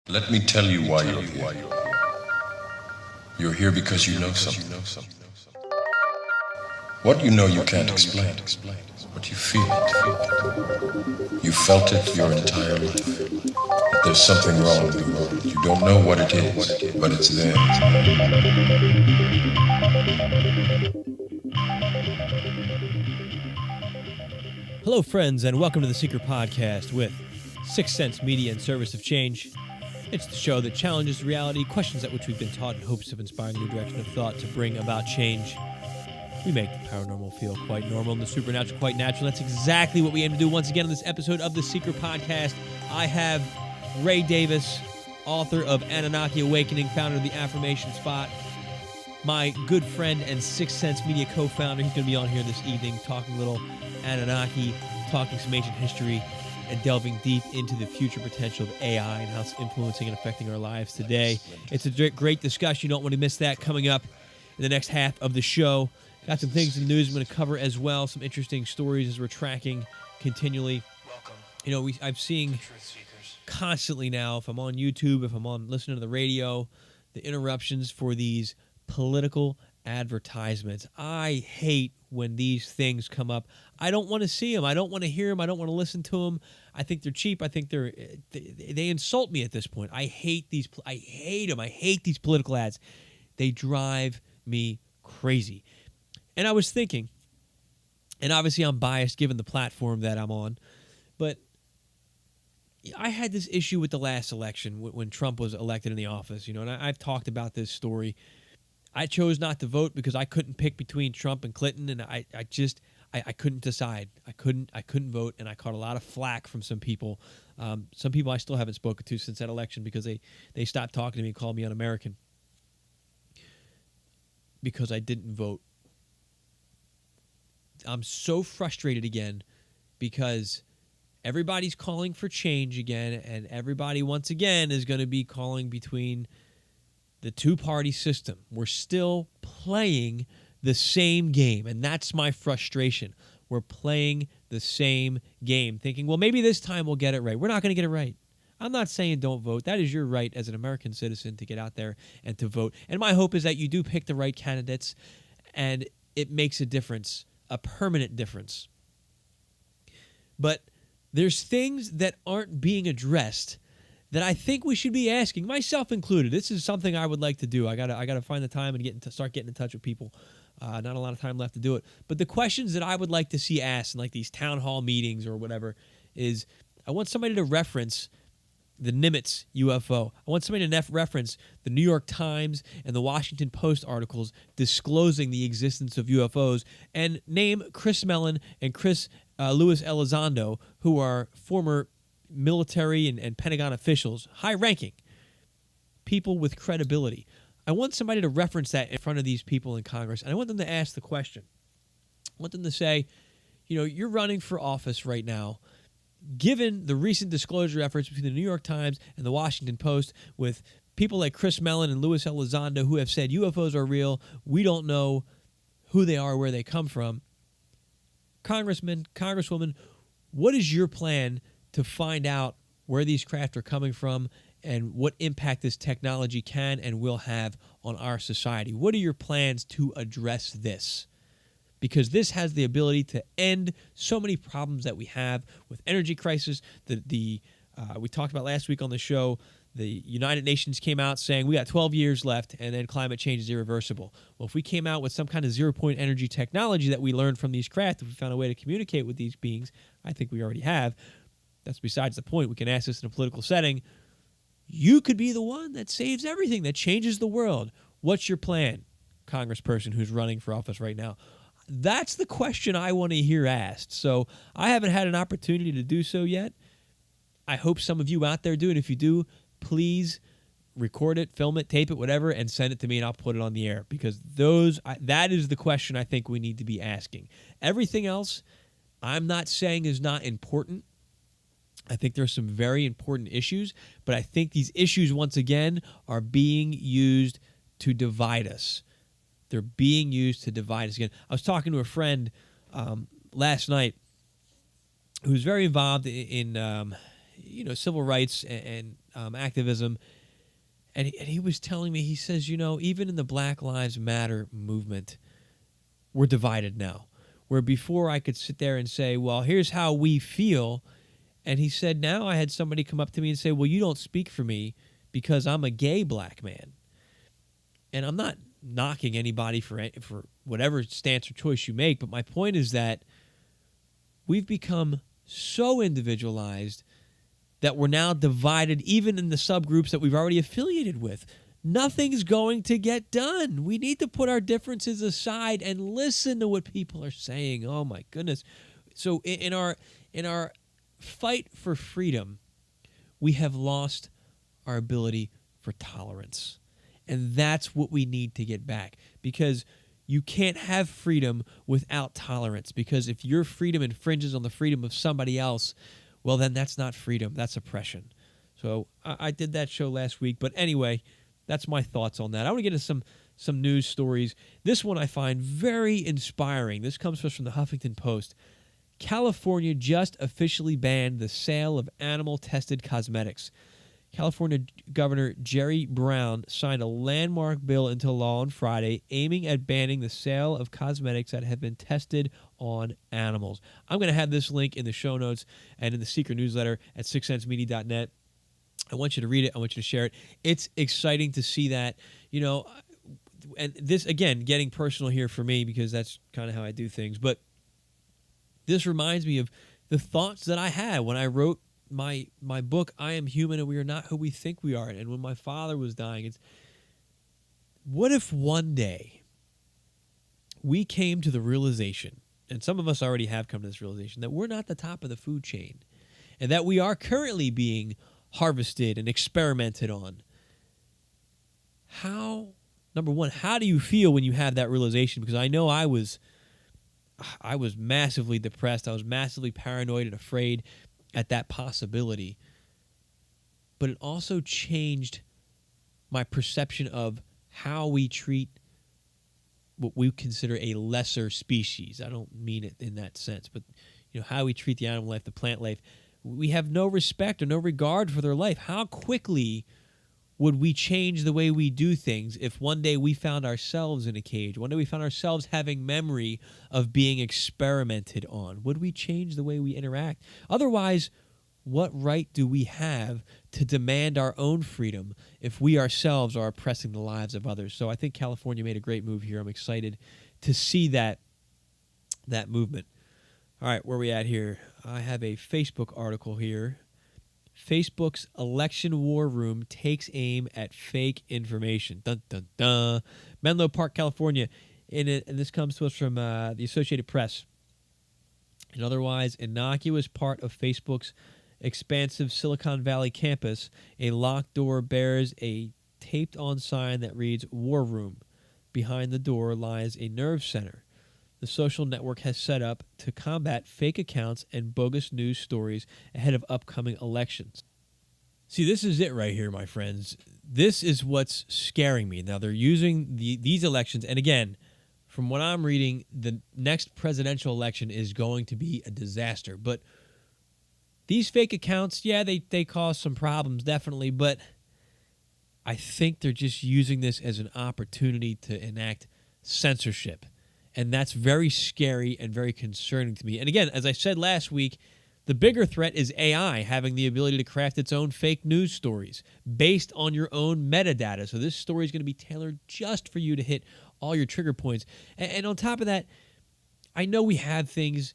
Let me tell you why you're here. You're here because you know something. What you know you can't explain, but you feel it. You felt it your entire life. That there's something wrong with the world. You don't know what it is, but it's there. Hello, friends, and welcome to the Seeker Podcast with 6 Sense Media and Service of Change. It's the show that challenges reality, questions at which we've been taught in hopes of inspiring a new direction of thought to bring about change. We make the paranormal feel quite normal and the supernatural quite natural. That's exactly what we aim to do once again on this episode of the Seeker Podcast. I have Ray Davis, author of Anunnaki Awakening, founder of the Affirmation Spot, my good friend and 6 Sense Media co-founder. He's going to be on here this evening talking a little Anunnaki, talking some ancient history, and delving deep into the future potential of AI and how it's influencing and affecting our lives today. It's a great discussion. You don't want to miss that coming up in the next half of the show. Got some things in the news I'm going to cover as well, some interesting stories as we're tracking continually. You know, I'm seeing constantly now, if I'm on YouTube, if I'm on listening to the radio, the interruptions for these political advertisements. I hate when these things come up. I don't want to see them. I don't want to hear them. I don't want to listen to them. I think they're cheap. I think they insult me at this point. I hate these. I hate them. I hate these political ads. They drive me crazy. And I was thinking, and obviously I'm biased given the platform that I'm on, but I had this issue with the last election when Trump was elected in the office, and I've talked about this story. I chose not to vote because I couldn't pick between Trump and Clinton, and I couldn't decide. I couldn't vote, and I caught a lot of flack from some people. Some people I still haven't spoken to since that election because they stopped talking to me and called me un-American because I didn't vote. I'm so frustrated again because everybody's calling for change again, and everybody once again is going to be calling between the two-party system. We're still playing the same game, and that's my frustration. We're playing the same game, thinking, well, maybe this time we'll get it right. We're not going to get it right. I'm not saying don't vote. That is your right as an American citizen to get out there and to vote. And my hope is that you do pick the right candidates, and it makes a difference, a permanent difference. But there's things that aren't being addressed that I think we should be asking, myself included. This is something I would like to do. I gotta find the time and start getting in touch with people. Not a lot of time left to do it. But the questions that I would like to see asked in like these town hall meetings or whatever is, I want somebody to reference the Nimitz UFO. I want somebody to reference the New York Times and the Washington Post articles disclosing the existence of UFOs, and name Chris Mellon and Chris Luis Elizondo, who are former military and Pentagon officials, high-ranking people with credibility. I want somebody to reference that in front of these people in Congress, and I want them to ask the question. I want them to say, you're running for office right now. Given the recent disclosure efforts between the New York Times and the Washington Post with people like Chris Mellon and Luis Elizondo who have said UFOs are real, we don't know who they are, where they come from. Congressman, Congresswoman, what is your plan to find out where these craft are coming from and what impact this technology can and will have on our society? What are your plans to address this? Because this has the ability to end so many problems that we have with energy crisis. We talked about last week on the show, the United Nations came out saying we got 12 years left and then climate change is irreversible. Well, if we came out with some kind of zero-point energy technology that we learned from these craft, if we found a way to communicate with these beings, I think we already have. That's besides the point. We can ask this in a political setting. You could be the one that saves everything, that changes the world. What's your plan, congressperson who's running for office right now? That's the question I want to hear asked. So I haven't had an opportunity to do so yet. I hope some of you out there do it. If you do, please record it, film it, tape it, whatever, and send it to me, and I'll put it on the air, because that is the question I think we need to be asking. Everything else, I'm not saying is not important. I think there are some very important issues, but I think these issues, once again, are being used to divide us. They're being used to divide us again. I was talking to a friend last night, who's very involved in civil rights and activism. And he was telling me, he says, even in the Black Lives Matter movement, we're divided now. Where before I could sit there and say, well, here's how we feel. And he said, now I had somebody come up to me and say, well, you don't speak for me because I'm a gay black man. And I'm not knocking anybody for whatever stance or choice you make, but my point is that we've become so individualized that we're now divided even in the subgroups that we've already affiliated with. Nothing's going to get done. We need to put our differences aside and listen to what people are saying. Oh my goodness. So in our fight for freedom, we have lost our ability for tolerance. And that's what we need to get back, because you can't have freedom without tolerance, because if your freedom infringes on the freedom of somebody else, well, then that's not freedom. That's oppression. So I did that show last week. But anyway, that's my thoughts on that. I want to get into some news stories. This one I find very inspiring. This comes to us from the Huffington Post. California just officially banned the sale of animal-tested cosmetics. California Governor Jerry Brown signed a landmark bill into law on Friday aiming at banning the sale of cosmetics that have been tested on animals. I'm going to have this link in the show notes and in the secret newsletter at sixcentsmedia.net. I want you to read it. I want you to share it. It's exciting to see that, and this, again, getting personal here for me because that's kind of how I do things. But this reminds me of the thoughts that I had when I wrote my book, I Am Human and We Are Not Who We Think We Are. And when my father was dying, what if one day we came to the realization, and some of us already have come to this realization, that we're not the top of the food chain and that we are currently being harvested and experimented on? Number one, how do you feel when you have that realization? Because I know I was massively depressed. I was massively paranoid and afraid at that possibility. But it also changed my perception of how we treat what we consider a lesser species. I don't mean it in that sense, but how we treat the animal life, the plant life. We have no respect or no regard for their life. How quickly would we change the way we do things if one day we found ourselves in a cage? One day we found ourselves having memory of being experimented on. Would we change the way we interact? Otherwise, what right do we have to demand our own freedom if we ourselves are oppressing the lives of others? So I think California made a great move here. I'm excited to see that movement. All right, where are we at here? I have a Facebook article here. Facebook's election war room takes aim at fake information. Dun, dun, dun. Menlo Park, California. And this comes to us from the Associated Press. An otherwise innocuous part of Facebook's expansive Silicon Valley campus, a locked door bears a taped-on sign that reads, War Room. Behind the door lies a nerve center the social network has set up to combat fake accounts and bogus news stories ahead of upcoming elections. See, this is it right here, my friends. This is what's scaring me. Now, they're using these elections, and again, from what I'm reading, the next presidential election is going to be a disaster. But these fake accounts, yeah, they cause some problems, definitely, but I think they're just using this as an opportunity to enact censorship. And that's very scary and very concerning to me. And again, as I said last week, the bigger threat is AI having the ability to craft its own fake news stories based on your own metadata. So this story is going to be tailored just for you to hit all your trigger points. And on top of that, I know we have things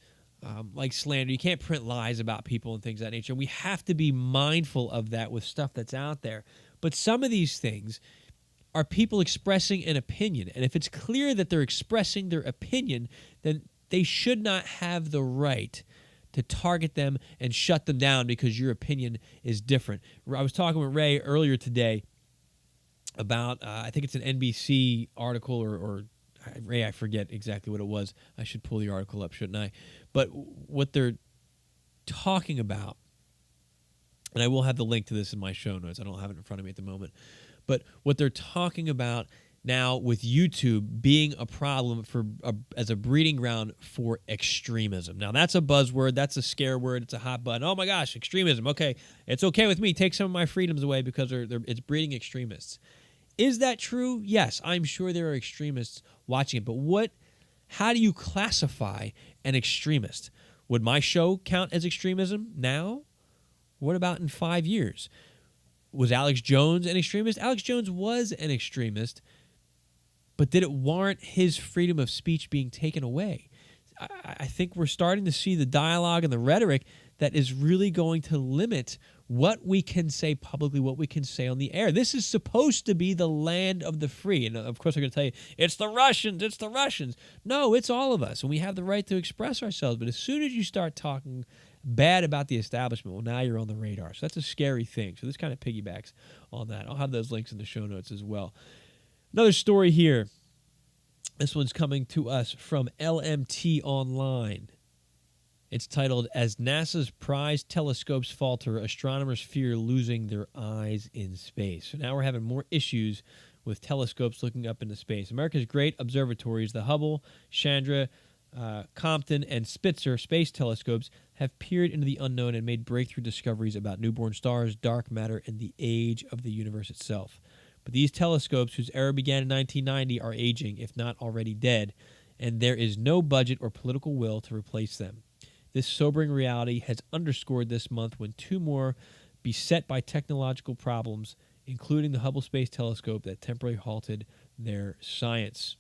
like slander. You can't print lies about people and things of that nature. And we have to be mindful of that with stuff that's out there. But some of these things are people expressing an opinion. And if it's clear that they're expressing their opinion, then they should not have the right to target them and shut them down because your opinion is different. I was talking with Ray earlier today about, I think it's an NBC article or Ray, I forget exactly what it was. I should pull the article up, shouldn't I? But what they're talking about, and I will have the link to this in my show notes. I don't have it in front of me at the moment. But what they're talking about now with YouTube being a problem as a breeding ground for extremism. Now that's a buzzword, that's a scare word, it's a hot button. Oh my gosh, extremism. Okay, it's okay with me. Take some of my freedoms away because it's breeding extremists. Is that true? Yes, I'm sure there are extremists watching it. But how do you classify an extremist? Would my show count as extremism now? What about in 5 years? Was Alex Jones an extremist? Alex Jones was an extremist, but did it warrant his freedom of speech being taken away? I think we're starting to see the dialogue and the rhetoric that is really going to limit what we can say publicly, what we can say on the air. This is supposed to be the land of the free. And of course, they're going to tell you, it's the Russians, it's the Russians. No, it's all of us, and we have the right to express ourselves. But as soon as you start talking bad about the establishment, well, now you're on the radar. So that's a scary thing. So this kind of piggybacks on that. I'll have those links in the show notes as well. Another story here. This one's coming to us from LMT Online. It's titled, As NASA's prized telescopes falter, astronomers fear losing their eyes in space. So now we're having more issues with telescopes looking up into space. America's great observatories, the Hubble, Chandra, Compton, and Spitzer space telescopes have peered into the unknown and made breakthrough discoveries about newborn stars, dark matter, and the age of the universe itself. But these telescopes, whose era began in 1990, are aging, if not already dead, and there is no budget or political will to replace them. This sobering reality has underscored this month when two more beset by technological problems, including the Hubble Space Telescope that temporarily halted their science.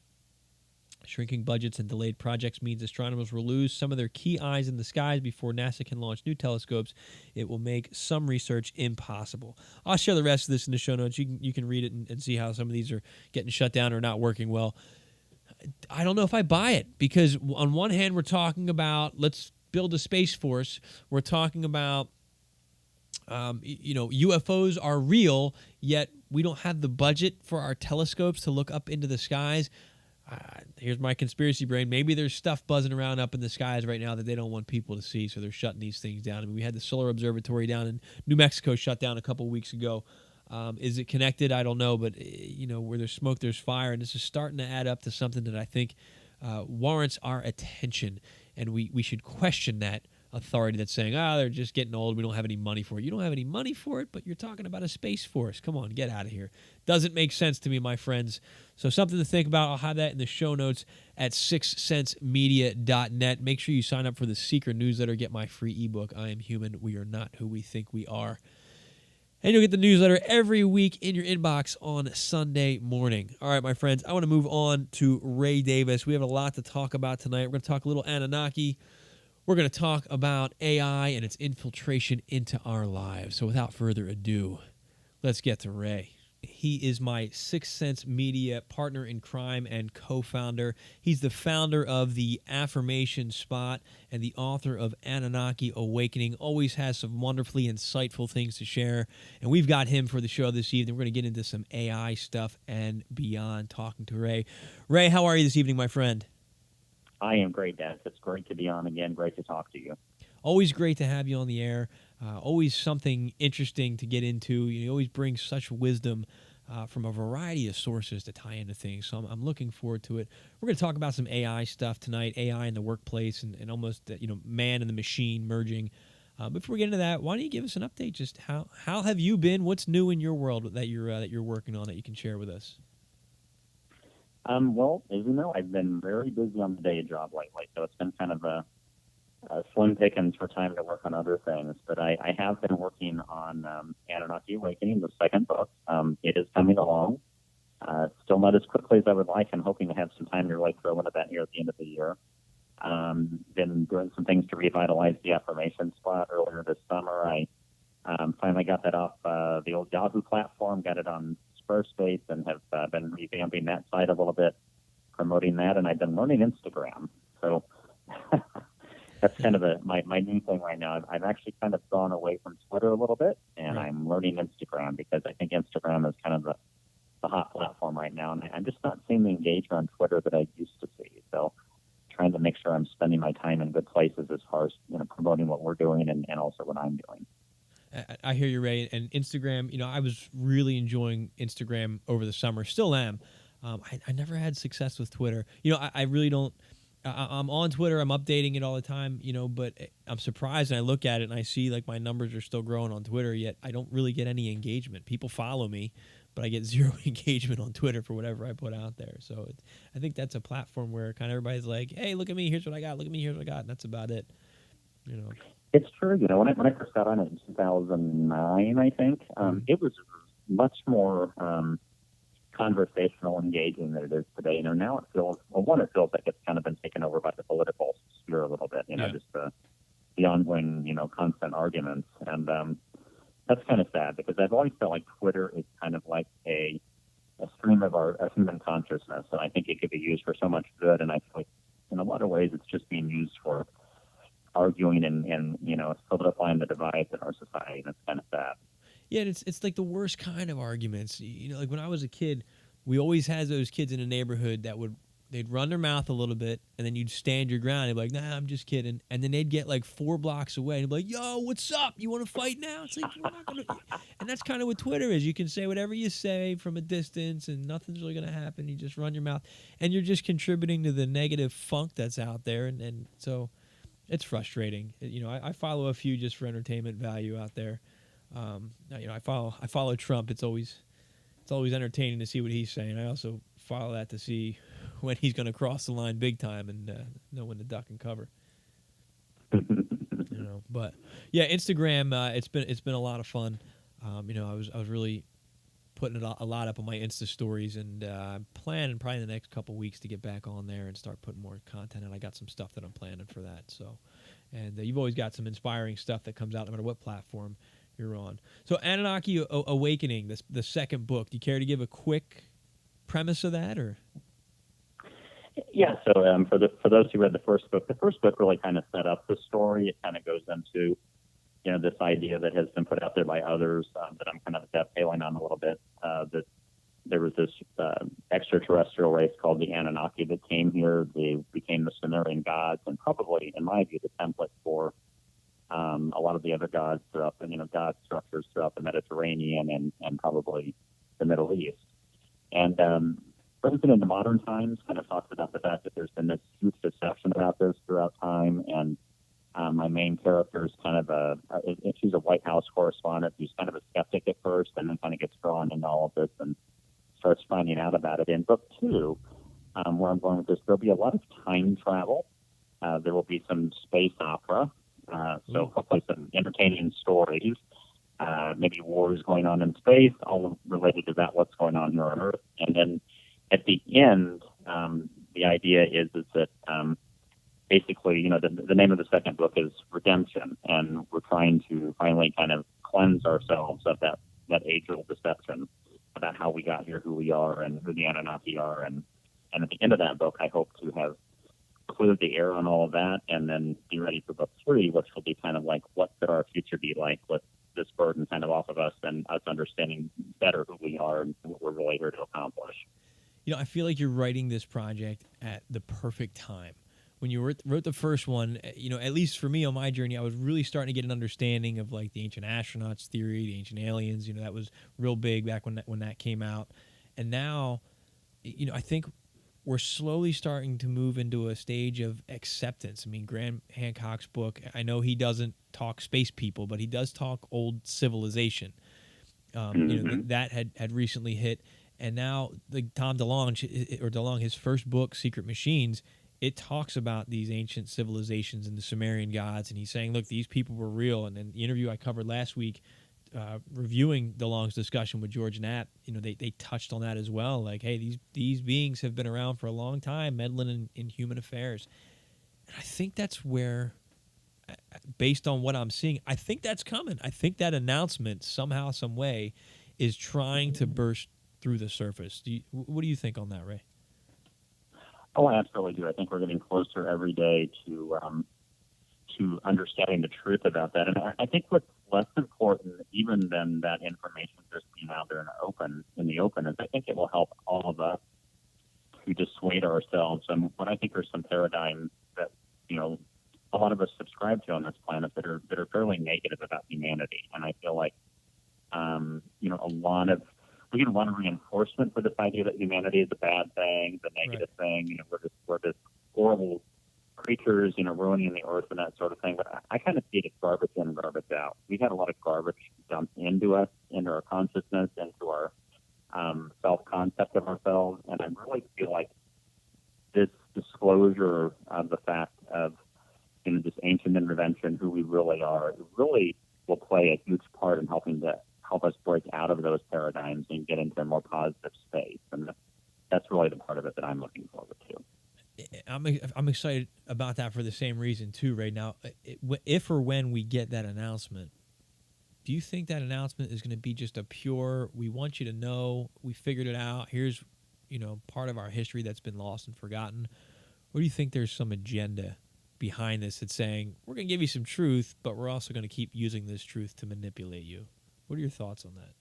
Shrinking budgets and delayed projects means astronomers will lose some of their key eyes in the skies before NASA can launch new telescopes. It will make some research impossible. I'll share the rest of this in the show notes. You can read it and see how some of these are getting shut down or not working well. I don't know if I buy it, because on one hand we're talking about let's build a space force. We're talking about UFOs are real, yet we don't have the budget for our telescopes to look up into the skies. Here's my conspiracy brain. Maybe there's stuff buzzing around up in the skies right now that they don't want people to see, so they're shutting these things down. I mean, we had the Solar Observatory down in New Mexico shut down a couple of weeks ago. Is it connected? I don't know, but where there's smoke, there's fire, and this is starting to add up to something that I think warrants our attention, and we should question that authority that's saying, they're just getting old, we don't have any money for it. You don't have any money for it, but you're talking about a space force. Come on, get out of here. Doesn't make sense to me, my friends. So something to think about. I'll have that in the show notes at sixcentsmedia.net. Make sure you sign up for the secret newsletter. Get my free ebook, I Am Human, We Are Not Who We Think We Are. And you'll get the newsletter every week in your inbox on Sunday morning. All right, my friends, I want to move on to Ray Davis. We have a lot to talk about tonight. We're going to talk a little Anunnaki. We're going to talk about AI and its infiltration into our lives. So without further ado, let's get to Ray. He is my Sixth Sense Media partner in crime and co-founder. He's the founder of the Affirmation Spot and the author of Anunnaki Awakening. Always has some wonderfully insightful things to share. And we've got him for the show this evening. We're going to get into some AI stuff and beyond, talking to Ray. Ray, how are you this evening, my friend? I am great, Dennis. It's great to be on again. Great to talk to you. Always great to have you on the air. Always something interesting to get into. You always bring such wisdom from a variety of sources to tie into things. So I'm looking forward to it. We're going to talk about some AI stuff tonight, AI in the workplace and almost man and the machine merging. Before we get into that, why don't you give us an update? Just how have you been? What's new in your world that you're working on that you can share with us? Well, as you know, I've been very busy on the day job lately, so it's been kind of a slim pickings for time to work on other things. But I have been working on Anunnaki Awakening, the second book. It is coming along. Still not as quickly as I would like. I'm hoping to have some time to really throw into that near the end of the year. Been doing some things to revitalize the Affirmation Spot earlier this summer. I finally got that off the old Yahoo platform, got it on Squarespace, and have been revamping that site a little bit, promoting that, and I've been learning Instagram. So that's kind of my new thing right now. I've actually kind of gone away from Twitter a little bit, and I'm learning Instagram because I think Instagram is kind of the hot platform right now, and I'm just not seeing the engagement on Twitter that I used to see. So trying to make sure I'm spending my time in good places as far as promoting what we're doing and also what I'm doing. I hear you, Ray. And Instagram, I was really enjoying Instagram over the summer. Still am. I never had success with Twitter. I really don't. I'm on Twitter. I'm updating it all the time. But I'm surprised, and I look at it and I see like my numbers are still growing on Twitter. Yet I don't really get any engagement. People follow me, but I get zero engagement on Twitter for whatever I put out there. So I think that's a platform where kind of everybody's like, "Hey, look at me. Here's what I got. Look at me. Here's what I got." And that's about it. It's true. When I first got on it in 2009, I think it was much more conversational, engaging than it is today. Now it feels it feels like it's kind of been taken over by the political sphere a little bit. Just the ongoing, constant arguments, and that's kind of sad because I've always felt like Twitter is kind of like a stream of our human consciousness, and I think it could be used for so much good. And I feel like in a lot of ways it's just being used for arguing and solidifying the divides in our society, and it's kind of sad. Yeah, it's like the worst kind of arguments. Like when I was a kid, we always had those kids in the neighborhood that they'd run their mouth a little bit, and then you'd stand your ground. You'd be like, "Nah, I'm just kidding." And then they'd get like 4 blocks away, and they'd be like, "Yo, what's up? You want to fight now?" It's like, we're not gonna. And that's kind of what Twitter is. You can say whatever you say from a distance, and nothing's really gonna happen. You just run your mouth, and you're just contributing to the negative funk that's out there, and so it's frustrating. I follow a few just for entertainment value out there. I follow Trump. It's always entertaining to see what he's saying. I also follow that to see when he's going to cross the line big time and know when to duck and cover. But yeah, Instagram. It's been a lot of fun. I was really putting a lot up on my Insta stories, and I'm planning probably in the next couple weeks to get back on there and start putting more content. And I got some stuff that I'm planning for that. So, and you've always got some inspiring stuff that comes out no matter what platform you're on. So Anunnaki Awakening, the second book. Do you care to give a quick premise of that, or? Yeah. So for those who read the first book really kind of set up the story. It kind of goes into this idea that has been put out there by others that I'm kind of dovetailing on a little bit. That there was this extraterrestrial race called the Anunnaki that came here. They became the Sumerian gods, and probably, in my view, the template for a lot of the other gods throughout god structures throughout the Mediterranean and probably the Middle East. And brings it into modern times, kind of talks about the fact that there's been this huge deception about this throughout time. And my main character is kind of she's a White House correspondent who's kind of a skeptic at first, and then kind of gets drawn into all of this and starts finding out about it. In book 2, where I'm going with this, there'll be a lot of time travel. There will be some space opera. So hopefully some entertaining stories, maybe wars going on in space, all related to what's going on here on Earth. And then at the end, the idea is that basically, the name of the second book is Redemption, and we're trying to finally kind of cleanse ourselves of that age-old deception about how we got here, who we are, and who the Anunnaki are. And at the end of that book, I hope to have cleared the air on all of that, and then be ready for book 3, which will be kind of like, what could our future be like with this burden kind of off of us, and us understanding better who we are and what we're really here to accomplish. I feel like you're writing this project at the perfect time. When you wrote the first one, at least for me on my journey, I was really starting to get an understanding of like the ancient astronauts theory, the ancient aliens. That was real big back when that came out, and now, I think we're slowly starting to move into a stage of acceptance. I mean, Graham Hancock's book, I know he doesn't talk space people, but he does talk old civilization. That had recently hit, and now Tom DeLonge, his first book, Secret Machines, it talks about these ancient civilizations and the Sumerian gods, and he's saying, look, these people were real. And in the interview I covered last week, reviewing DeLonge's discussion with George Knapp, they touched on that as well. Like, hey, these beings have been around for a long time, meddling in human affairs. And I think that's where, based on what I'm seeing, I think that's coming. I think that announcement somehow, some way, is trying to burst through the surface. What do you think on that, Ray? Oh, I absolutely do. I think we're getting closer every day to understanding the truth about that. And I think what's less important even than that information just being out there in the open is I think it will help all of us to dissuade ourselves. And what I think are some paradigms that, a lot of us subscribe to on this planet that are fairly negative about humanity. And I feel like, a lot of we can want reinforcement for this idea that humanity is a bad thing, the negative thing. You know, we're just horrible creatures, you know, ruining the earth and that sort of thing. But I kind of see it as garbage in, garbage out. We've had a lot of garbage dumped into us, into our consciousness, into our self-concept of ourselves. And I really feel like this disclosure of the fact of, you know, this ancient intervention, who we really are, it really will play a huge part in helping to help us break out of those paradigms and get into a more positive space. And that's really the part of it that I'm looking forward to. I'm excited about that for the same reason too. Right now, if or when we get that announcement, do you think that announcement is going to be just a pure, we want you to know we figured it out, here's, you know, part of our history that's been lost and forgotten? Or do you think there's some agenda behind this that's saying, we're going to give you some truth, but we're also going to keep using this truth to manipulate you? What are your thoughts on that?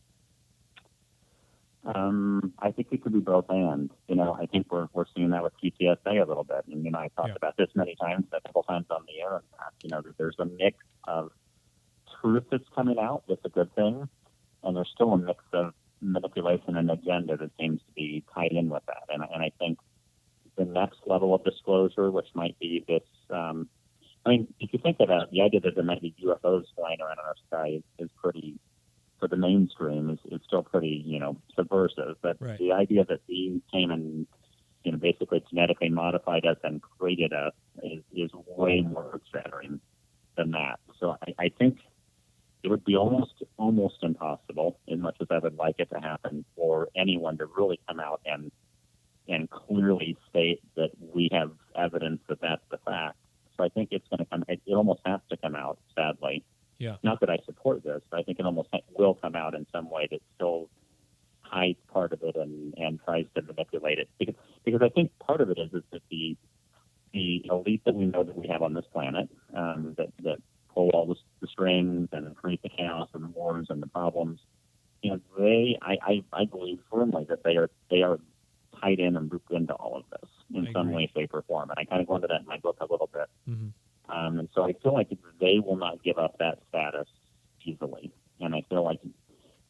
I think it could be both and. You know, I think we're seeing that with PTSA a little bit. And, you know, I talked about this many times, a couple times on the air, you know, that there's a mix of truth that's coming out that's a good thing, and there's still a mix of manipulation and agenda that seems to be tied in with that. And I think the next level of disclosure, which might be this, I mean, if you think about the idea that there might be UFOs flying around in our sky is pretty, for the mainstream, is still pretty, you know, subversive. But the idea that these came and, you know, basically genetically modified us and created us is way more earth-shattering than that. So I think it would be almost impossible, as much as I would like it to happen, for anyone to really come out and clearly state that we have evidence that that's the fact. So I think it's going to come. It almost has to come out, sadly. Yeah. Not that I support this, but I think it almost will come out in some way that still hides part of it and tries to manipulate it. Because I think part of it is that the elite that we know that we have on this planet, that pull all the strings and create the chaos and the wars and the problems, you know, I believe firmly that they are tied in and grouped into all of this in some way, shape, or form. And I kind of go into that in my book a little bit. Mm-hmm. And so I feel like they will not give up that status easily. And I feel like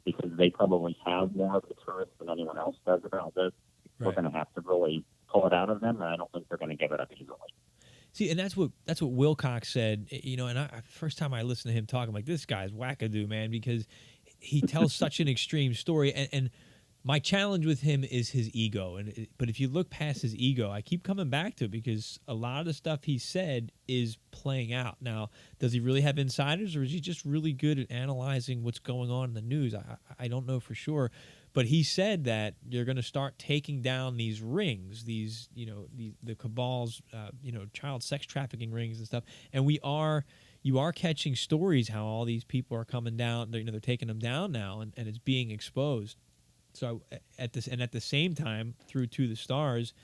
because they probably have more of the truth than anyone else does about this, we're going to have to really pull it out of them, and I don't think they're going to give it up easily. See, and that's what Wilcox said, you know, and first time I listened to him talk, I'm like, this guy's wackadoo, man, because he tells such an extreme story, and my challenge with him is his ego. But if you look past his ego, I keep coming back to it because a lot of the stuff he said is playing out. Now, does he really have insiders, or is he just really good at analyzing what's going on in the news? I don't know for sure. But he said that you're going to start taking down these rings, these, you know, the cabal's, you know, child sex trafficking rings and stuff. And you are catching stories how all these people are coming down. They're taking them down now, and it's being exposed. So at the same time, through To the Stars,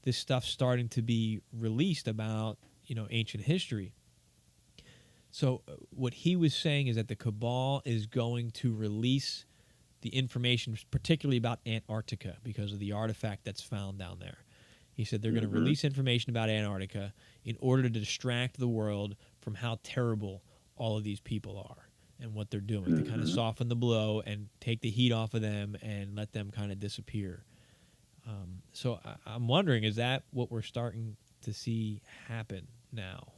this stuff's starting to be released about, you know, ancient history. So what he was saying is that the cabal is going to release the information, particularly about Antarctica, because of the artifact that's found down there. He said they're going to release information about Antarctica in order to distract the world from how terrible all of these people are and what they're doing, to kind of soften the blow and take the heat off of them and let them kind of disappear. So I'm wondering, is that what we're starting to see happen now?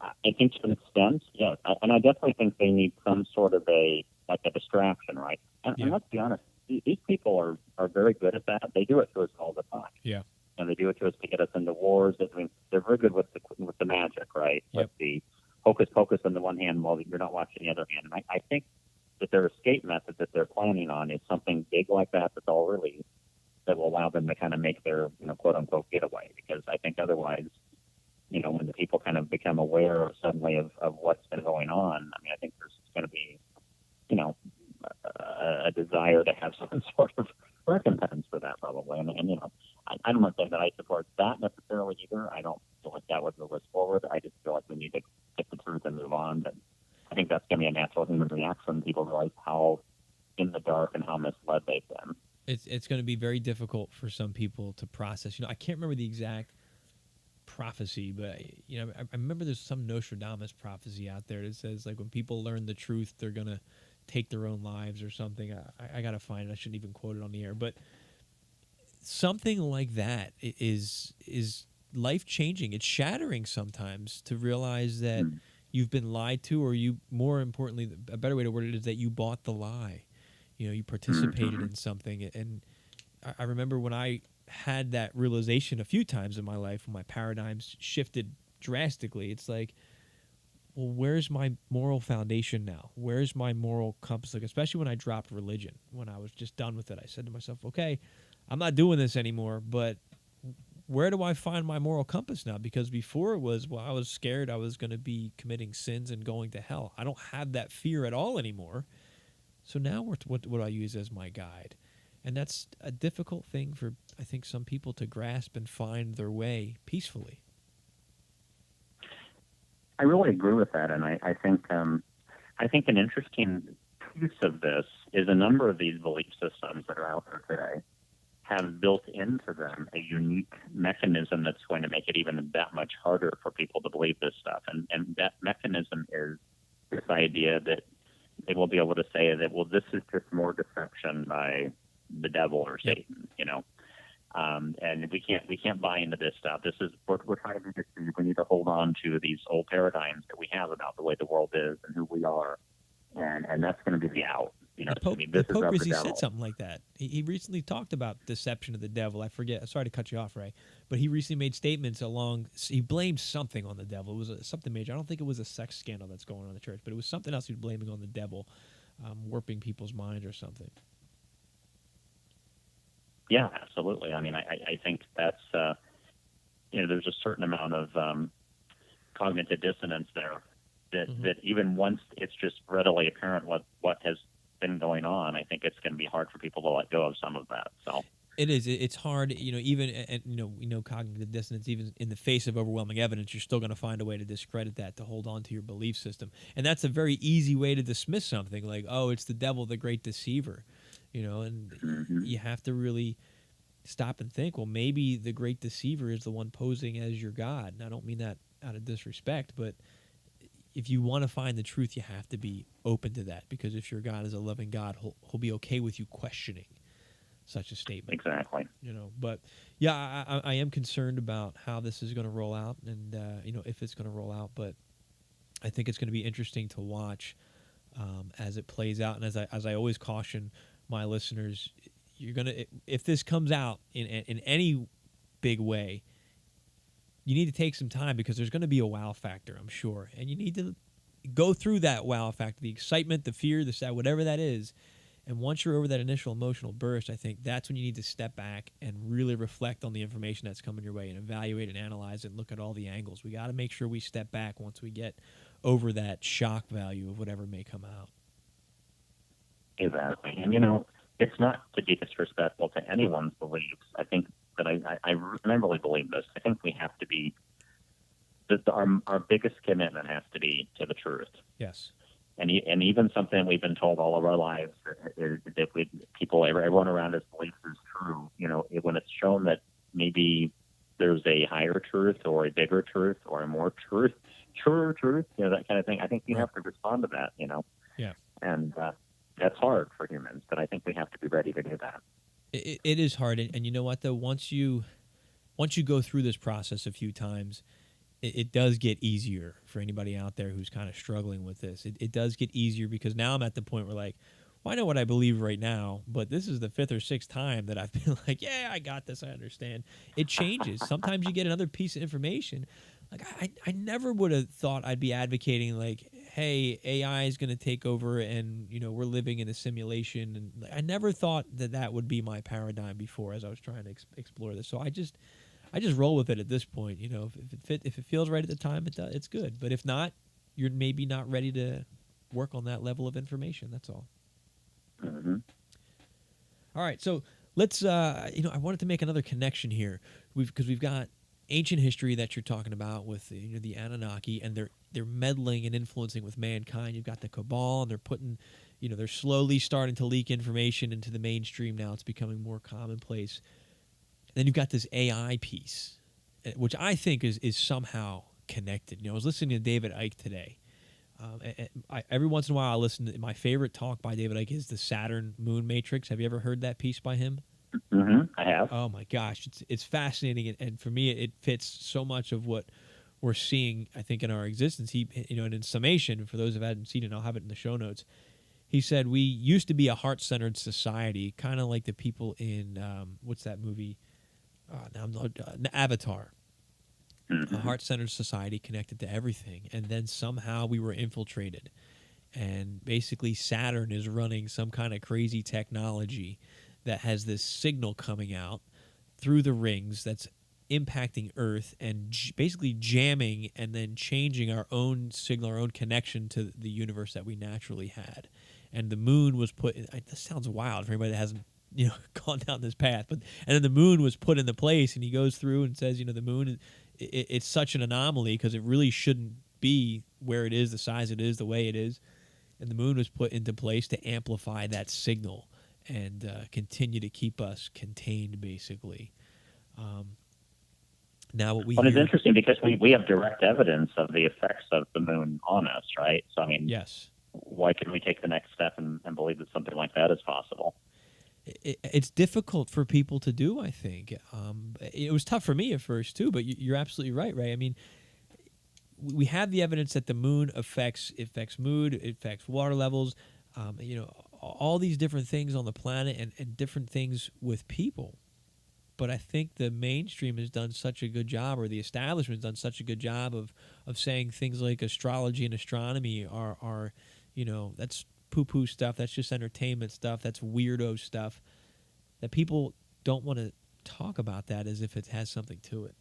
I think to an extent, yes. And I definitely think they need some sort of a distraction, right? And let's be honest, these people are very good at that. They do it to us all the time. Yeah. And they do it to us to get us into wars. I mean, they're very good with the magic, right? Yep. With the hocus pocus on the one hand while you're not watching the other hand. And I think that their escape method that they're planning on is something big like that that's all released that will allow them to kind of make their, you know, quote unquote getaway. Because I think otherwise, you know, when the people kind of become aware suddenly of what's been going on, I mean, I think there's going to be, you know, a desire to have some sort of recompense for that probably. And you know, I don't want to say that I support that necessarily either. I don't feel like that would move us forward. I just feel like we need to get the truth and move on. But I think that's going to be a natural human reaction. People realize how in the dark and how misled they've been. It's going to be very difficult for some people to process. You know, I can't remember the exact prophecy, but you know, I remember there's some Nostradamus prophecy out there that says like when people learn the truth, they're going to take their own lives or something. I got to find it. I shouldn't even quote it on the air, but something like that is life changing. It's shattering sometimes to realize that you've been lied to, or you, more importantly, a better way to word it is that you bought the lie. You participated in something. And I remember when I had that realization a few times in my life, when my paradigms shifted drastically. It's like, well, where's my moral foundation now? Where's my moral compass? Like, especially when I dropped religion, when I was just done with it, I said to myself, okay, I'm not doing this anymore, but where do I find my moral compass now? Because before it was, well, I was scared I was going to be committing sins and going to hell. I don't have that fear at all anymore. So now what do I use as my guide? And that's a difficult thing for, I think, some people to grasp and find their way peacefully. I really agree with that, and I think an interesting piece of this is a number of these belief systems that are out there today have built into them a unique mechanism that's going to make it even that much harder for people to believe this stuff. And that mechanism is this idea that they will be able to say that, well, this is just more deception by the devil or Satan, and we can't buy into this stuff. This is we're trying to deceive. We need to hold on to these old paradigms that we have about the way the world is and who we are, and that's going to be the out. The Pope recently said something like that. He recently talked about deception of the devil. I forget. Sorry to cut you off, Ray, but he recently made statements he blamed something on the devil. It was something major. I don't think it was a sex scandal that's going on in the church, but it was something else he was blaming on the devil, warping people's minds or something. Yeah, absolutely. I mean, I think that's, there's a certain amount of cognitive dissonance there that even once it's just readily apparent what has been going on, I think it's going to be hard for people to let go of some of that. So it is. It's hard, even, and we know cognitive dissonance, even in the face of overwhelming evidence, you're still going to find a way to discredit that, to hold on to your belief system. And that's a very easy way to dismiss something like, oh, it's the devil, the great deceiver. And you have to really stop and think, well, maybe the great deceiver is the one posing as your God. And I don't mean that out of disrespect, but if you want to find the truth, you have to be open to that, because if your God is a loving God, he'll be okay with you questioning such a statement. Exactly. But yeah, I am concerned about how this is going to roll out, and if it's going to roll out. But I think it's going to be interesting to watch as it plays out. And as I always caution my listeners, if this comes out in any big way, you need to take some time, because there's going to be a wow factor, I'm sure, and you need to go through that wow factor, the excitement, the fear, the sad, whatever that is. And once you're over that initial emotional burst, I think that's when you need to step back and really reflect on the information that's coming your way and evaluate and analyze it and look at all the angles. We got to make sure we step back once we get over that shock value of whatever may come out. Exactly. And, it's not to be disrespectful to anyone's beliefs. I think that I really believe this. I think we have to be, that our biggest commitment has to be to the truth. Yes. And even something we've been told all of our lives is that everyone around us believes is true. When it's shown that maybe there's a higher truth or a bigger truth or a more truer truth, that kind of thing, I think you have to respond to that, Yeah. And that's hard for humans, but I think we have to be ready to do that. It is hard, and you know what, though? Once you go through this process a few times, it does get easier for anybody out there who's kind of struggling with this. It does get easier, because now I'm at the point where, like, well, I know what I believe right now, but this is the 5th or 6th time that I've been like, yeah, I got this, I understand. It changes. Sometimes you get another piece of information. Like, I never would have thought I'd be advocating, like, hey, AI is going to take over and, we're living in a simulation. And I never thought that would be my paradigm before as I was trying to explore this. So I just roll with it at this point. If it feels right at the time, it's good. But if not, you're maybe not ready to work on that level of information. That's all. Mm-hmm. All right. So let's, I wanted to make another connection here because we've got ancient history that you're talking about with the Anunnaki, and they're meddling and influencing with mankind. You've got the Cabal, and they're putting, they're slowly starting to leak information into the mainstream now. It's becoming more commonplace. And then you've got this AI piece, which I think is somehow connected. I was listening to David Icke today, Every once in a while, I listen to my favorite talk by David Icke is the Saturn Moon Matrix. Have you ever heard that piece by him? I have. Oh my gosh, it's fascinating, and for me, it fits so much of what we're seeing. I think in our existence, and in summation, for those who haven't seen it, I'll have it in the show notes. He said we used to be a heart-centered society, kind of like the people in what's that movie? Avatar. A heart-centered society connected to everything, and then somehow we were infiltrated, and basically Saturn is running some kind of crazy technology that has this signal coming out through the rings that's impacting Earth and basically jamming and then changing our own signal, our own connection to the universe that we naturally had. And the moon was put in, this sounds wild for anybody that hasn't gone down this path, and then the moon was put into place, and he goes through and says, the moon, it's such an anomaly because it really shouldn't be where it is, the size it is, the way it is, and the moon was put into place to amplify that signal and continue to keep us contained, basically. Now what we it's interesting because we have direct evidence of the effects of the moon on us, right? So, I mean, yes. Why couldn't we take the next step and believe that something like that is possible? It's difficult for people to do, I think. It was tough for me at first, too, but you're absolutely right, Ray. I mean, we have the evidence that the moon affects mood, it affects water levels, all these different things on the planet and different things with people. But I think the mainstream has done such a good job, or the establishment has done such a good job of saying things like astrology and astronomy are that's poo-poo stuff, that's just entertainment stuff, that's weirdo stuff, that people don't want to talk about that as if it has something to it.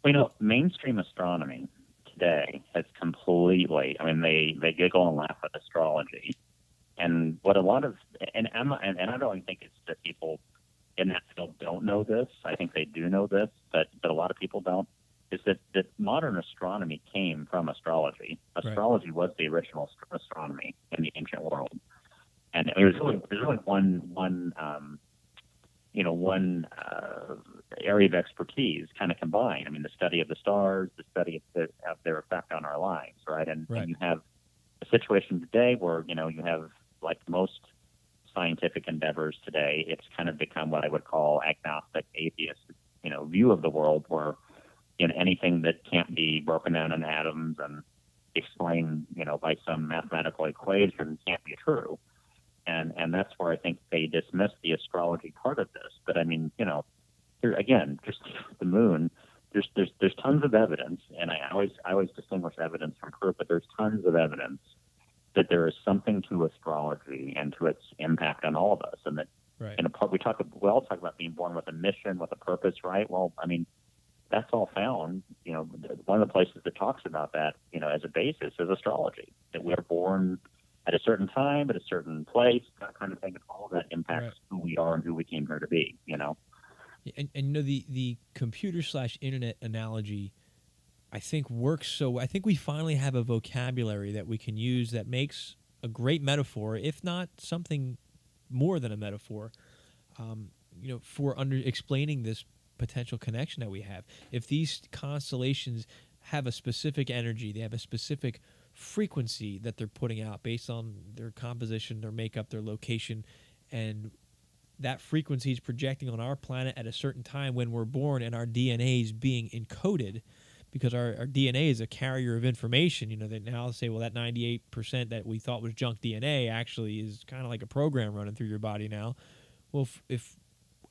Well, mainstream astronomy today has completely, they giggle and laugh at astrology. And what a lot of, and I don't think it's that people in that field don't know this. I think they do know this, but a lot of people don't, is that modern astronomy came from astrology. Astrology was the original astronomy in the ancient world. And it was really one area of expertise kind of combined. I mean, the study of the stars, the study of their effect on our lives, right? And you have a situation today where, you have, like most scientific endeavors today, it's kind of become what I would call agnostic, atheist, view of the world, where anything that can't be broken down in atoms and explained, by some mathematical equation can't be true. And that's where I think they dismiss the astrology part of this. But I mean, here again, just the moon, there's tons of evidence, and I always distinguish evidence from proof, but there's tons of evidence that there is something to astrology and to its impact on all of us, and that we all talk about being born with a mission, with a purpose, right? Well, I mean, that's all found. One of the places that talks about that, as a basis, is astrology. That we're born at a certain time, at a certain place, that kind of thing, and all of that impacts who we are and who we came here to be. And the computer/internet analogy, I think works. So I think we finally have a vocabulary that we can use that makes a great metaphor, if not something more than a metaphor, for explaining this potential connection that we have. If these constellations have a specific energy, they have a specific frequency that they're putting out based on their composition, their makeup, their location, and that frequency is projecting on our planet at a certain time when we're born, and our DNA is being encoded, because our DNA is a carrier of information. They now say, well, that 98% that we thought was junk DNA actually is kind of like a program running through your body now. Well, if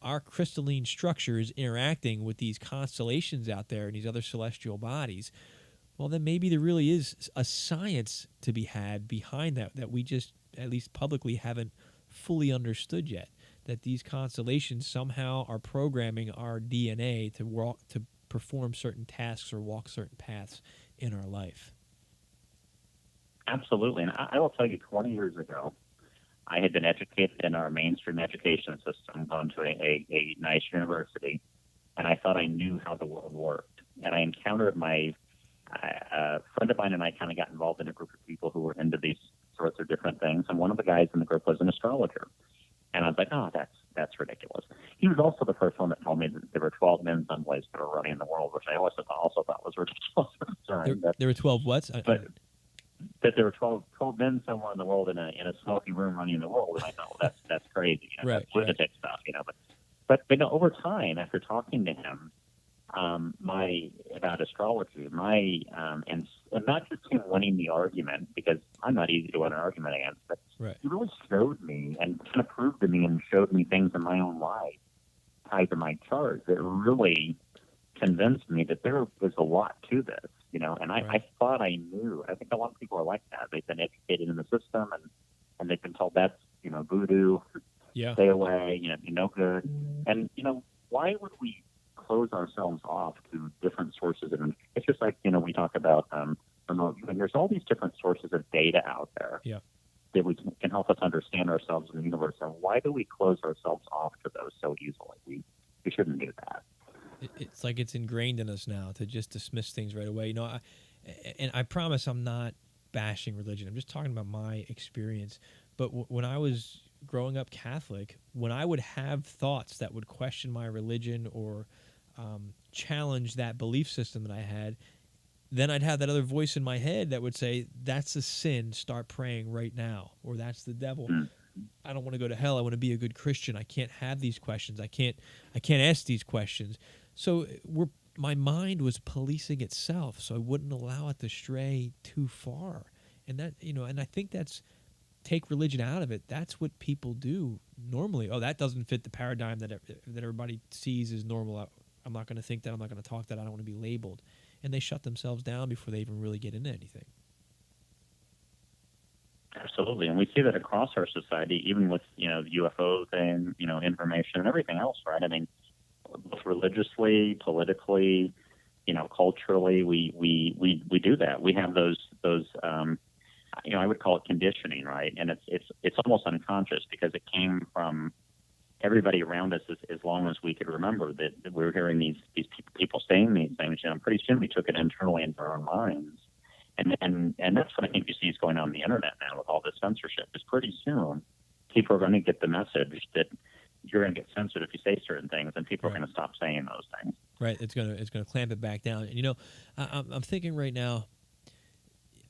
our crystalline structure is interacting with these constellations out there and these other celestial bodies, well, then maybe there really is a science to be had behind that we just, at least publicly, haven't fully understood yet. That these constellations somehow are programming our DNA to perform certain tasks or walk certain paths in our life. Absolutely. And I will tell you, 20 years ago, I had been educated in our mainstream education system, gone to a nice university, and I thought I knew how the world worked. And I encountered a friend of mine and I kind of got involved in a group of people who were into these sorts of different things. And one of the guys in the group was an astrologer. And I was like, oh, that's ridiculous. He was also the first one that told me that there were 12 men's envoys that were running the world, which I also thought was ridiculous. There were 12 what? that there were 12 men somewhere in the world in a smoky room running the world, and I thought, well, that's crazy, Right, that's lunatic stuff, But over time, after talking to him, about astrology, and not just him winning the argument, because I'm not easy to win an argument against, but Right. he really showed me and kind of proved to me and showed me things in my own life tied to my chart that really convinced me that there was a lot to this, and I thought I knew. I think a lot of people are like that. They've been educated in the system, and they've been told that's, voodoo, Yeah. stay away, you're no good. And, why would we close ourselves off to different sources of, it's just like, we talk about remote viewing. There's all these different sources of data out there that we can help us understand ourselves in the universe. And why do we close ourselves off to those so easily? We shouldn't do that. It's like it's ingrained in us now to just dismiss things right away. And I promise I'm not bashing religion. I'm just talking about my experience. But when I was growing up Catholic, when I would have thoughts that would question my religion or challenge that belief system that I had, then I'd have that other voice in my head that would say, that's a sin, start praying right now, or that's the devil. I don't want to go to hell. I want to be a good Christian. I can't have these questions. I can't ask these questions. So my mind was policing itself, so I wouldn't allow it to stray too far. And that, and I think that's, take religion out of it, that's what people do normally. Oh, that doesn't fit the paradigm that everybody sees as normal. I'm not going to think that. I'm not going to talk that. I don't want to be labeled. And they shut themselves down before they even really get into anything. Absolutely. And we see that across our society, even with, the UFO thing, information and everything else, right? I mean, both religiously, politically, culturally, we do that. We have those I would call it conditioning, right? And it's almost unconscious because it came from everybody around us as long as we could remember that we were hearing these people saying these things. Pretty soon we took it internally into our own minds. And that's what I think you see is going on the internet now with all this censorship. Is pretty soon people are going to get the message that you're going to get censored if you say certain things, and people are going to stop saying those things. Right. It's going to clamp it back down. And I'm thinking right now,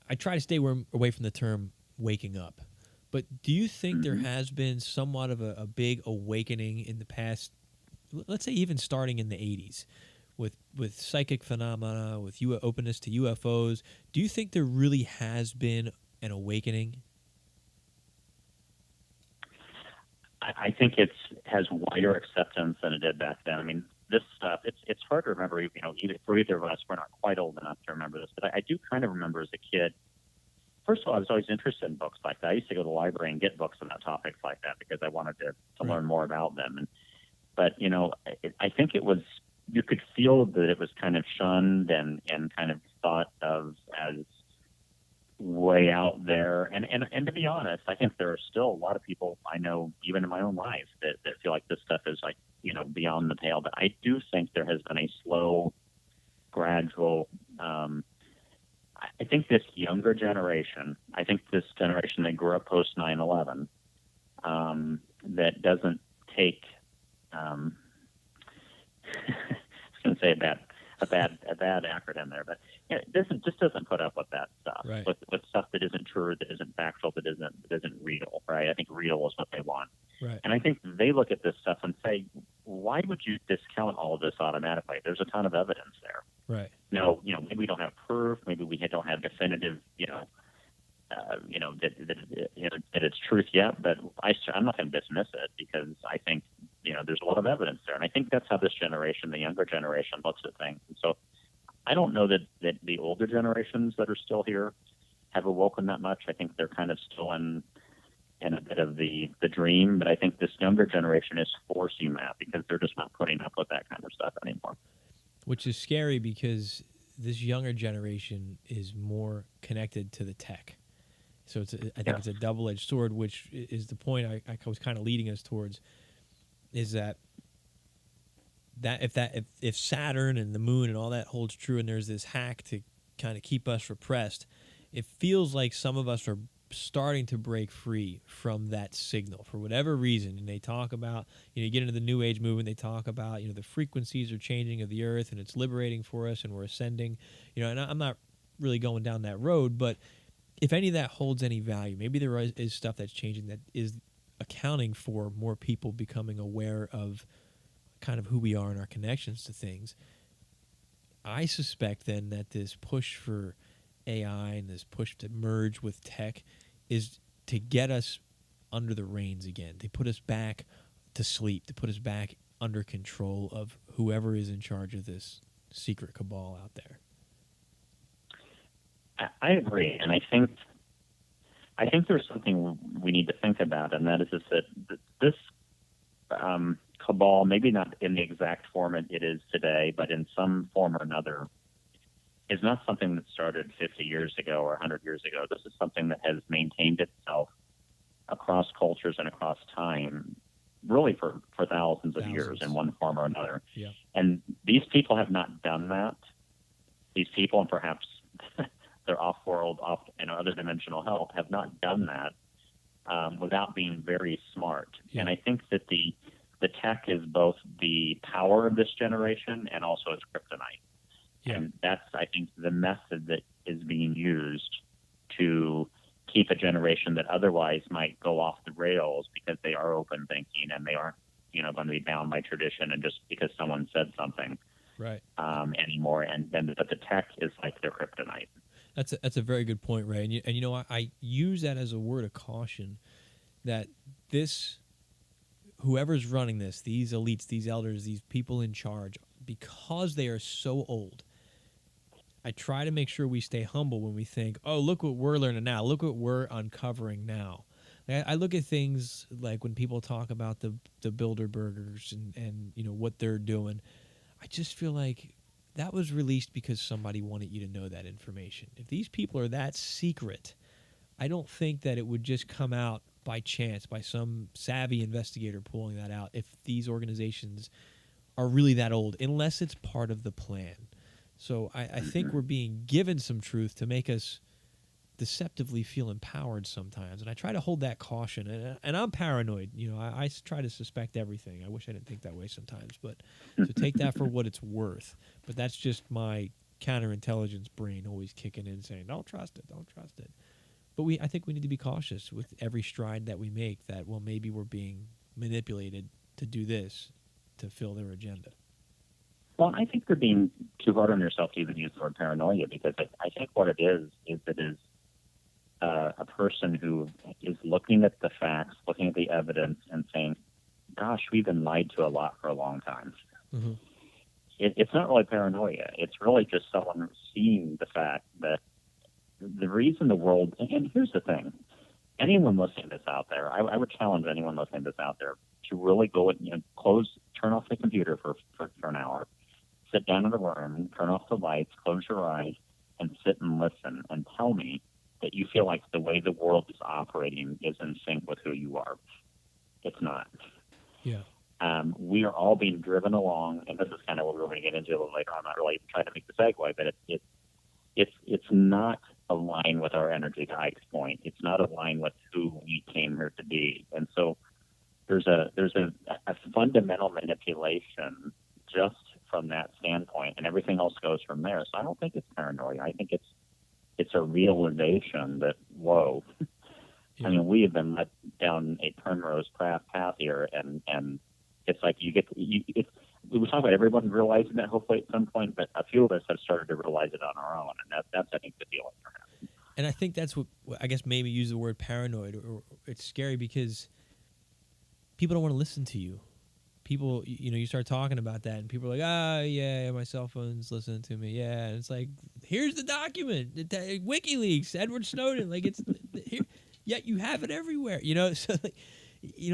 I try to stay away from the term waking up. But do you think there has been somewhat of a big awakening in the past, let's say even starting in the 80s, with psychic phenomena, with openness to UFOs? Do you think there really has been an awakening? I think it has wider acceptance than it did back then. I mean, this stuff, it's hard to remember, for either of us, we're not quite old enough to remember this, but I do kind of remember as a kid. First of all, I was always interested in books like that. I used to go to the library and get books about topics like that because I wanted to learn more about them. But I think it was, you could feel that it was kind of shunned and kind of thought of as way out there. And to be honest, I think there are still a lot of people I know, even in my own life, that feel like this stuff is like, beyond the pale. But I do think there has been a slow, gradual, I think this younger generation, this generation that grew up post 9/11, that doesn't take, I was going to say a bad acronym there, but doesn't put up with that stuff, right. with stuff that isn't true, that isn't factual, that isn't real, right? I think real is what they want. Right. And I think they look at this stuff and say, why would you discount all of this automatically? There's a ton of evidence there. Right. No, maybe we don't have proof. Maybe we don't have definitive, that it's truth yet. But I'm not going to dismiss it because I think, there's a lot of evidence there. And I think that's how this generation, the younger generation, looks at things. And so I don't know that the older generations that are still here have awoken that much. I think they're kind of still in a bit of the dream. But I think this younger generation is forcing that because they're just not putting up with that kind of stuff anymore. Which is scary because this younger generation is more connected to the tech. So I think it's a double-edged sword, which is the point I was kind of leading us towards, is that if Saturn and the moon and all that holds true and there's this hack to kind of keep us repressed, it feels like some of us are starting to break free from that signal for whatever reason. And they talk about, you get into the New Age movement, they talk about, the frequencies are changing of the earth and it's liberating for us and we're ascending, and I'm not really going down that road, but if any of that holds any value, maybe there is stuff that's changing that is accounting for more people becoming aware of kind of who we are and our connections to things. I suspect then that this push for AI and this push to merge with tech is to get us under the reins again, to put us back to sleep, to put us back under control of whoever is in charge of this secret cabal out there. I agree, and I think there's something we need to think about, and that is that this cabal, maybe not in the exact form it is today, but in some form or another, is not something that started 50 years ago or 100 years ago. This is something that has maintained itself across cultures and across time, really for thousands of years in one form or another. Yeah. And these people have not done that. These people, and perhaps their off-world, other dimensional help, have not done that without being very smart. Yeah. And I think that the tech is both the power of this generation and also its kryptonite. Yeah. And that's, I think, the method that is being used to keep a generation that otherwise might go off the rails because they are open thinking and they aren't, going to be bound by tradition and just because someone said something, right, anymore. But the tech is like their kryptonite. That's a very good point, Ray. And I use that as a word of caution that whoever's running this, these elites, these elders, these people in charge, because they are so old, I try to make sure we stay humble when we think, oh, look what we're learning now. Look what we're uncovering now. I look at things like when people talk about the Bilderbergers and what they're doing. I just feel like that was released because somebody wanted you to know that information. If these people are that secret, I don't think that it would just come out by chance, by some savvy investigator pulling that out, if these organizations are really that old, unless it's part of the plan. So I think we're being given some truth to make us deceptively feel empowered sometimes. And I try to hold that caution. And I'm paranoid. I try to suspect everything. I wish I didn't think that way sometimes. But so take that for what it's worth. But that's just my counterintelligence brain always kicking in saying, don't trust it, don't trust it. But I think we need to be cautious with every stride that we make that, well, maybe we're being manipulated to do this to fill their agenda. Well, I think you're being too hard on yourself to even use the word paranoia, because I think what it is a person who is looking at the facts, looking at the evidence, and saying, gosh, we've been lied to a lot for a long time. Mm-hmm. It's not really paranoia. It's really just someone seeing the fact that the reason the world, and here's the thing, anyone listening to this out there, I would challenge anyone listening to this out there to really go and turn off the computer for an hour, sit down in a room, turn off the lights, close your eyes, and sit and listen and tell me that you feel like the way the world is operating is in sync with who you are. It's not. Yeah. We are all being driven along, and this is kind of what we're going to get into a little later. I'm not really trying to make the segue, but it's not aligned with our energy, to Ike's point. It's not aligned with who we came here to be. And so there's a fundamental manipulation just from that standpoint, and everything else goes from there. So I don't think it's paranoia. I think it's a realization that, whoa, yeah. I mean, we have been led down a primrose path here, and it's like we talk about everyone realizing that hopefully at some point, but a few of us have started to realize it on our own, and that's I think the feeling perhaps. And I think that's what I guess maybe use the word paranoid, or it's scary because people don't want to listen to you. People, you start talking about that, and people are like, yeah, my cell phone's listening to me, yeah. And it's like, here's the document, WikiLeaks, Edward Snowden, like it's here, yet you have it everywhere, So, like,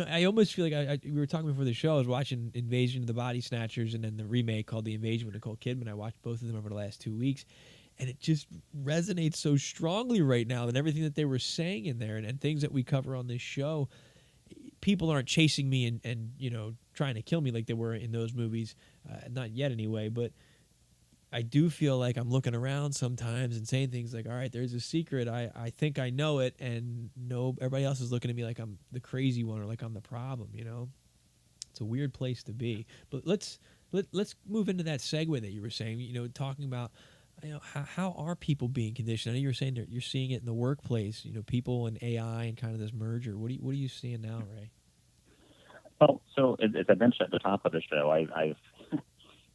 I almost feel like we were talking before the show. I was watching Invasion of the Body Snatchers, and then the remake called The Invasion with Nicole Kidman. I watched both of them over the last 2 weeks, and it just resonates so strongly right now, and everything that they were saying in there, and things that we cover on this show. People aren't chasing me and trying to kill me like they were in those movies, not yet anyway. But I do feel like I'm looking around sometimes and saying things like, "All right, there's a secret. I think I know it, and no, everybody else is looking at me like I'm the crazy one or like I'm the problem." It's a weird place to be. But let's move into that segue that you were saying. Talking about how are people being conditioned? I know you were saying that you're seeing it in the workplace. People and AI and kind of this merger. What are you seeing now, Ray? Well, so as I mentioned at the top of the show, I've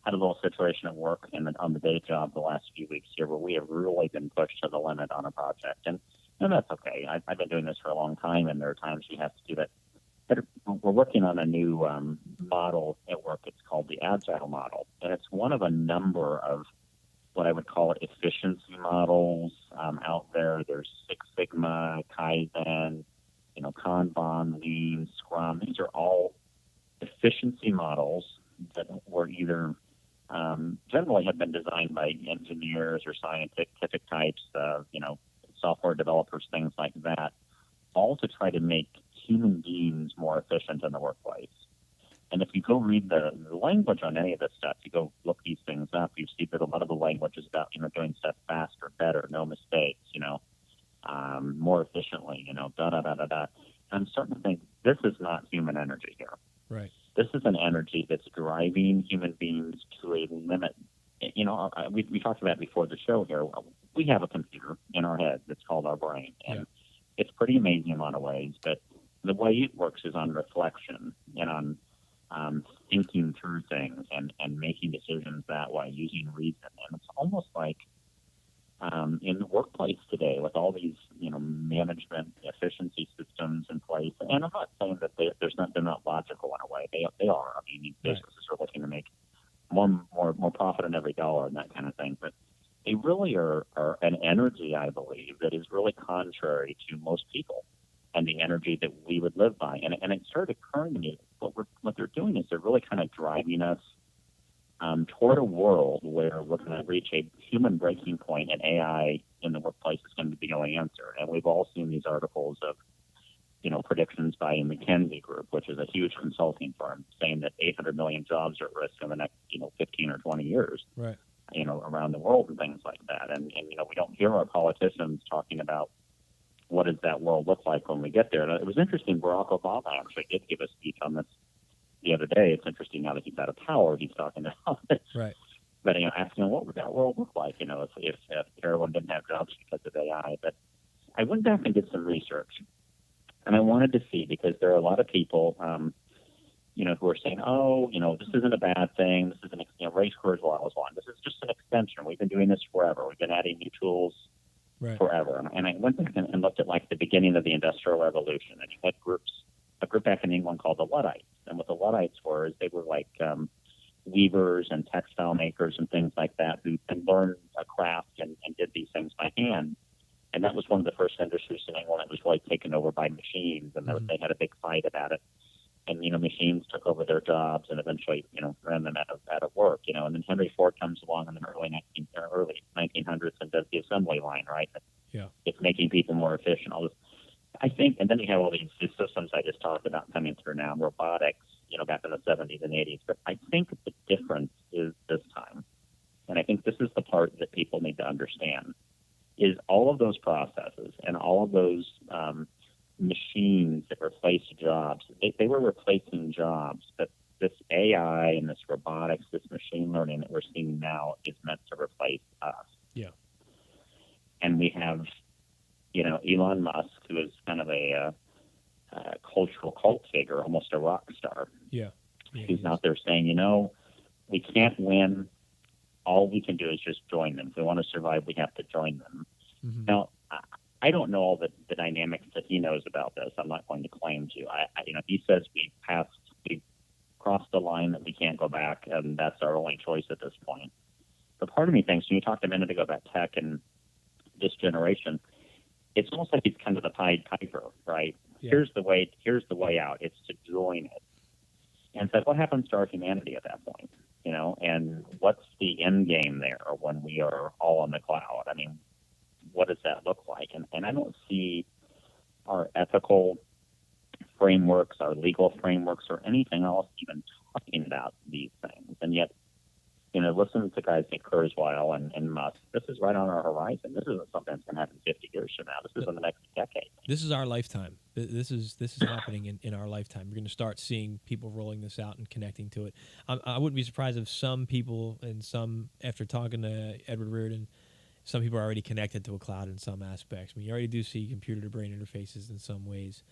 had a little situation at work and on the day job the last few weeks here where we have really been pushed to the limit on a project, and that's okay. I've been doing this for a long time, and there are times you have to do that. But we're working on a new model at work. It's called the Agile model, and it's one of a number of what I would call efficiency models out there. There's Six Sigma, Kaizen, Kanban, Lean, Scrum. These are all efficiency models that were either generally have been designed by engineers or scientific types, software developers, things like that, all to try to make human beings more efficient in the workplace. And if you go read the language on any of this stuff, you go look these things up, you see that a lot of the language is about, doing stuff faster, better, no mistakes, more efficiently, da-da-da-da-da. And I'm starting to think this is not human energy here. Right. This is an energy that's driving human beings to a limit. We talked about it before the show here. We have a computer in our head that's called our brain. And it's pretty amazing in a lot of ways, but the way it works is on reflection and on thinking through things and making decisions that way, using reason. And it's almost like in the workplace today with all these, management efficiency systems in place. And I'm not saying that they're not logical in a way. They are. I mean, these businesses are looking to make more profit on every dollar and that kind of thing. But they really are an energy, I believe, that is really contrary to most people and the energy that we would live by. And it started occurring to me, what they're doing is they're really kind of driving us toward a world where we're going to reach a human breaking point, and AI in the workplace is going to be the only answer. And we've all seen these articles of, predictions by McKinsey Group, which is a huge consulting firm, saying that 800 million jobs are at risk in the next, 15 or 20 years, right? Around the world and things like that. And we don't hear our politicians talking about what does that world look like when we get there. And it was interesting, Barack Obama actually did give a speech on this the other day. It's interesting now that he's out of power, he's talking about it. Right. But asking what would that world look like, if everyone didn't have jobs because of AI. But I went back and did some research, and I wanted to see, because there are a lot of people, who are saying, this isn't a bad thing. This is race Kurzweil was one. This is just an extension. We've been doing this forever. We've been adding new tools forever. And I went back and looked at like the beginning of the Industrial Revolution, and you had a group back in England called the Luddites. And what the Luddites were is they were like weavers and textile makers and things like that who learned a craft and did these things by hand. And that was one of the first industries in England that was really taken over by machines, and they had a big fight about it. And machines took over their jobs and eventually ran them out of work. And then Henry Ford comes along in the early 1900s and does the assembly line, right? Yeah, it's making people more efficient. All this, I think, and then you have all these systems I just talked about coming through now, robotics, back in the 70s and 80s. But I think the difference is this time, and I think this is the part that people need to understand, is all of those processes and all of those machines that replace jobs, they were replacing jobs, but this AI and this robotics, this machine learning that we're seeing now is meant to replace us. Yeah. And we have, Elon Musk, who is kind of a cultural cult figure, almost a rock star. Yeah. He's out there saying, we can't win. All we can do is just join them. If we want to survive, we have to join them. Mm-hmm. Now, I don't know all the dynamics that he knows about this. I'm not going to claim to. He says we crossed the line that we can't go back, and that's our only choice at this point. But part of me thinks, when you talked a minute ago about tech and this generation, it's almost like he's kind of the Pied Piper, right? Yeah. Here's the way out. It's to join it. And so what happens to our humanity at that point? And what's the end game there when we are all on the cloud? I mean, what does that look like? And I don't see our ethical frameworks, our legal frameworks, or anything else even talking about these things. And yet, listen to guys like Kurzweil and Musk. This is right on our horizon. This isn't something that's going to happen 50 years from now. This is in the next decade. This is our lifetime. This is happening in our lifetime. We're going to start seeing people rolling this out and connecting to it. I wouldn't be surprised if some people and some, after talking to Edward Reardon, some people are already connected to a cloud in some aspects. I mean, you already do see computer to brain interfaces in some ways.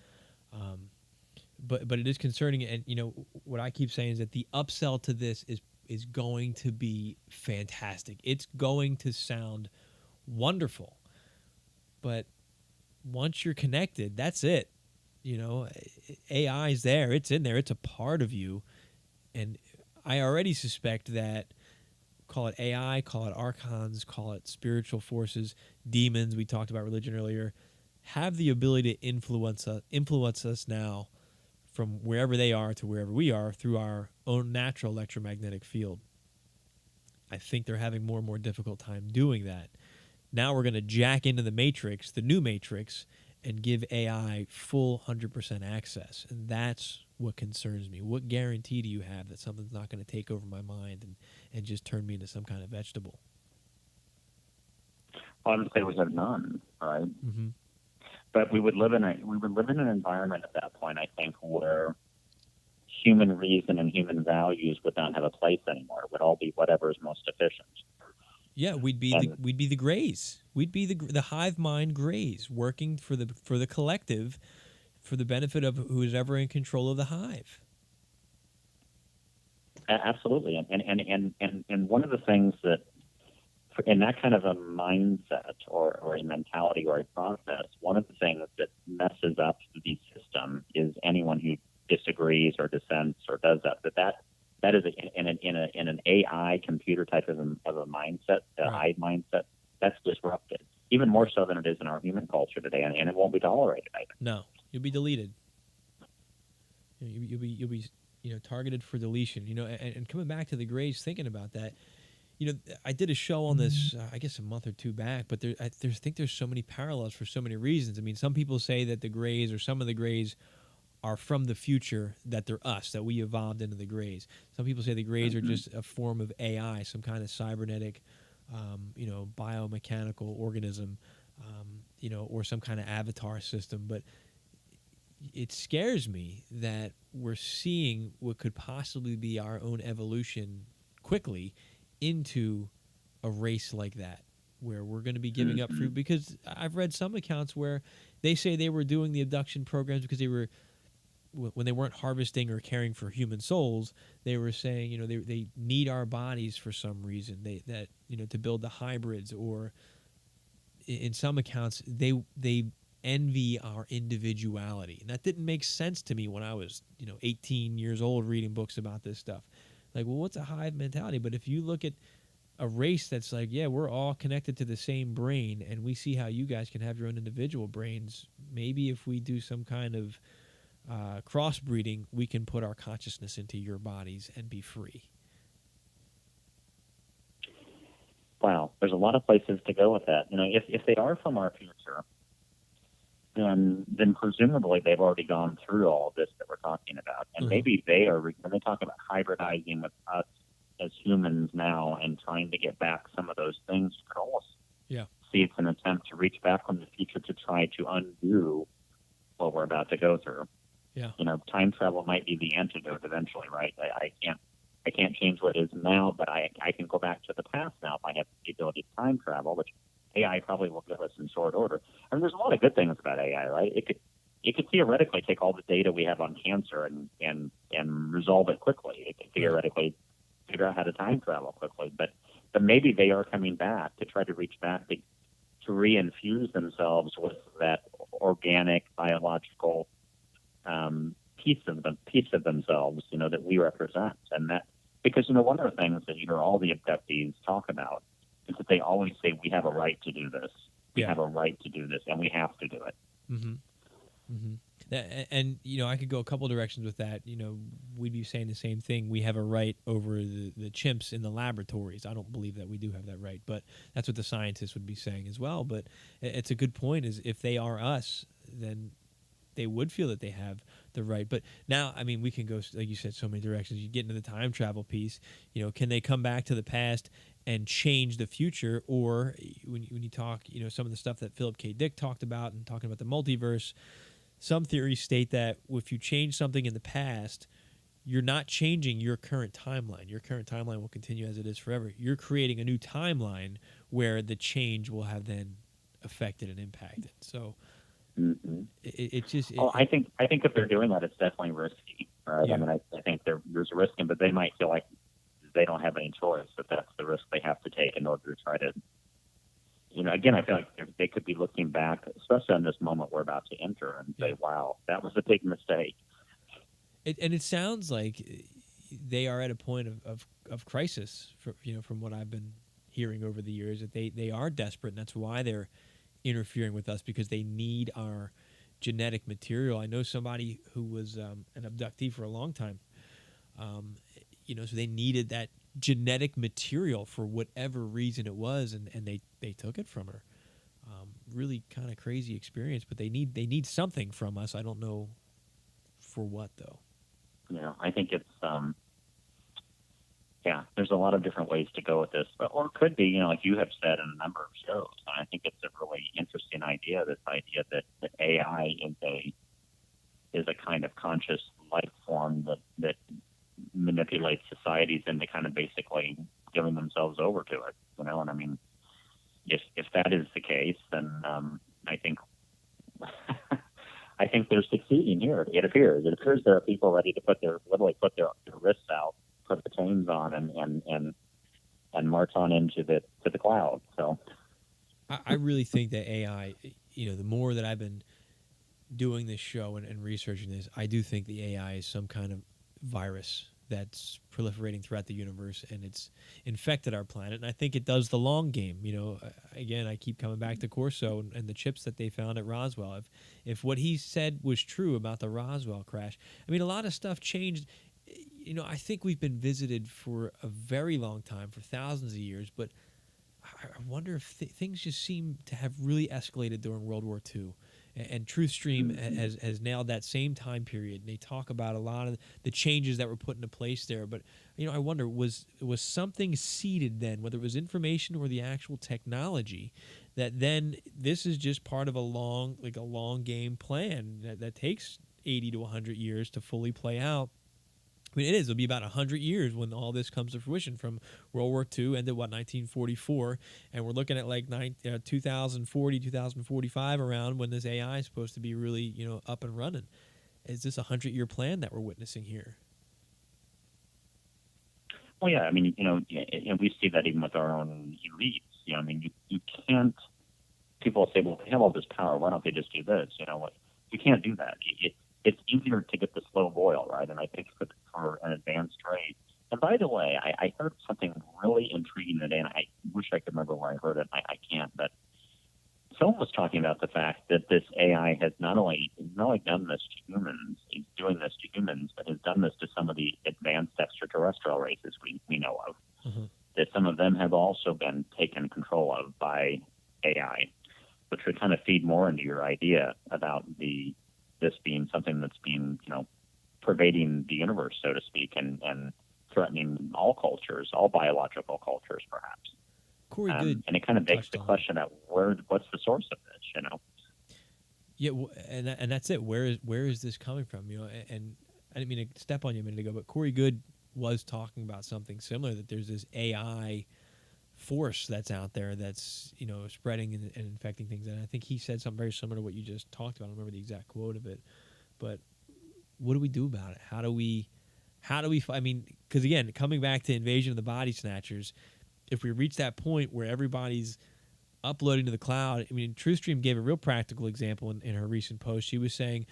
But it is concerning, and what I keep saying is that the upsell to this is going to be fantastic. It's going to sound wonderful, but once you're connected, that's it. AI is there. It's in there. It's a part of you, and I already suspect that, call it AI, call it archons, call it spiritual forces, demons. We talked about religion earlier. Have the ability to influence us now, from wherever they are to wherever we are, through our own natural electromagnetic field. I think they're having more and more difficult time doing that. Now we're going to jack into the matrix, the new matrix, and give AI full 100% access. And that's what concerns me. What guarantee do you have that something's not going to take over my mind and just turn me into some kind of vegetable? Well, I would say we have none, right? Mm-hmm. But we would live in an environment at that point, I think, where human reason and human values would not have a place anymore. It would all be whatever is most efficient. Yeah, we'd be the grays. We'd be the hive mind grays, working for the collective, for the benefit of who's ever in control of the hive. Absolutely, and one of the things that, in that kind of a mindset or a mentality or a process, one of the things that messes up the system is anyone who disagrees or dissents or does that is in an AI computer type of a mindset, hive mindset, that's disrupted even more so than it is in our human culture today, and it won't be tolerated either. No, you'll be deleted. You'll be targeted for deletion. And coming back to the Greys, thinking about that. I did a show on this, I guess a month or two back, but I think there's so many parallels for so many reasons. I mean, some people say that the Greys, or some of the Greys, are from the future, that they're us, that we evolved into the Greys. Some people say the Greys are just a form of AI, some kind of cybernetic, biomechanical organism, or some kind of avatar system. But it scares me that we're seeing what could possibly be our own evolution quickly into a race like that, where we're going to be giving up free. Because I've read some accounts where they say they were doing the abduction programs because when they weren't harvesting or caring for human souls, they were saying, they need our bodies for some reason. To build the hybrids, or in some accounts they envy our individuality. And that didn't make sense to me when I was 18 years old reading books about this stuff. Like, well, what's a hive mentality? But if you look at a race that's like, yeah, we're all connected to the same brain, and we see how you guys can have your own individual brains, maybe if we do some kind of crossbreeding, we can put our consciousness into your bodies and be free. Wow, there's a lot of places to go with that. If they are from our future, then presumably they've already gone through all of this that we're talking about. And maybe they are, when they talk about hybridizing with us as humans now and trying to get back some of those things, you could almost see it's an attempt to reach back from the future to try to undo what we're about to go through. Yeah. Time travel might be the antidote eventually, right? I can't change what is now, but I can go back to the past now if I have the ability to time travel, which AI probably will give us in short order. I mean, there's a lot of good things about AI, right? It could theoretically take all the data we have on cancer and resolve it quickly. It could theoretically figure out how to time travel quickly, but maybe they are coming back to try to reach back to re-infuse themselves with that organic, biological piece of themselves, that we represent. And that, because, one of the things that, all the abductees talk about is that they always say, we have a right to do this. We have a right to do this, and we have to do it. Mm-hmm. Mm-hmm. And, I could go a couple directions with that. We'd be saying the same thing. We have a right over the chimps in the laboratories. I don't believe that we do have that right, but that's what the scientists would be saying as well. But it's a good point, is if they are us, then they would feel that they have the right. But now, I mean, we can go, like you said, so many directions. You get into the time travel piece. You know, can they come back to the past and change the future? Or when you talk, you know, some of the stuff that Philip K. Dick talked about and talking about the multiverse, some theories state that if you change something in the past, you're not changing your current timeline. Your current timeline will continue as it is forever. You're creating a new timeline where the change will have then affected and impacted. So it just... I think if they're doing that, it's definitely risky. Right? Yeah. I mean, I think there's a risk, but they might feel like they don't have any choice, that that's the risk they have to take in order to try to, you know, again, I feel like they could be looking back, especially on this moment we're about to enter, and say, wow, that was a big mistake. And it sounds like they are at a point of crisis, from what I've been hearing over the years, that they are desperate, and that's why they're interfering with us, because they need our genetic material. I know somebody who was an abductee for a long time, so they needed that genetic material for whatever reason it was, and they took it from her. Really kind of crazy experience, but they need something from us. I don't know for what, though. Yeah, I think it's there's a lot of different ways to go with this, or it could be, you know, like you have said in a number of shows. And I think it's a really interesting idea. This idea that AI is a kind of conscious life form that manipulates societies into kind of basically giving themselves over to it. You know, and I mean, if that is the case, then I think. I think they're succeeding here. It appears there are people ready to literally put their wrists out, put the chains on, and march on into the cloud. So, I really think that AI, the more that I've been doing this show and researching this, I do think the AI is some kind of virus that's proliferating throughout the universe, and it's infected our planet. And I think it does the long game. Again, I keep coming back to Corso and the chips that they found at Roswell. If what he said was true about the Roswell crash, I mean, a lot of stuff changed. I think we've been visited for a very long time, for thousands of years, but I wonder if things just seem to have really escalated during World War II. And TruthStream has nailed that same time period. And they talk about a lot of the changes that were put into place there. But, I wonder, was something seeded then, whether it was information or the actual technology, that then this is just part of a long game plan that takes 80 to 100 years to fully play out? I mean, it is. It'll be about 100 years when all this comes to fruition, from World War II, ended, 1944, and we're looking at 2040, 2045 around when this AI is supposed to be really, up and running. Is this a 100-year plan that we're witnessing here? Well, yeah. I mean, we see that even with our own elites. I mean, you can't. People say, well, they have all this power. Why don't they just do this? You can't do that. It's easier to get the slow boil, right? And I think for an advanced race. And by the way, I heard something really intriguing today, and I wish I could remember where I heard it. I can't, but someone was talking about the fact that this AI has not only done this to humans, it's doing this to humans, but has done this to some of the advanced extraterrestrial races we know of. Mm-hmm. That some of them have also been taken control of by AI, which would kind of feed more into your idea about this being something that's been, pervading the universe, so to speak, and threatening all cultures, all biological cultures, perhaps. Corey Good, and it kind of begs the question of what's the source of this, Yeah, and that's it. Where is this coming from? And I didn't mean to step on you a minute ago, but Corey Good was talking about something similar, that there's this AI force that's out there that's spreading and infecting things, and I think he said something very similar to what you just talked about. I don't remember the exact quote of it, but what do we do about it? How do we I mean, because again, coming back to Invasion of the Body Snatchers, if we reach that point where everybody's uploading to the cloud, I mean, TruthStream gave a real practical example in her recent post. She was saying,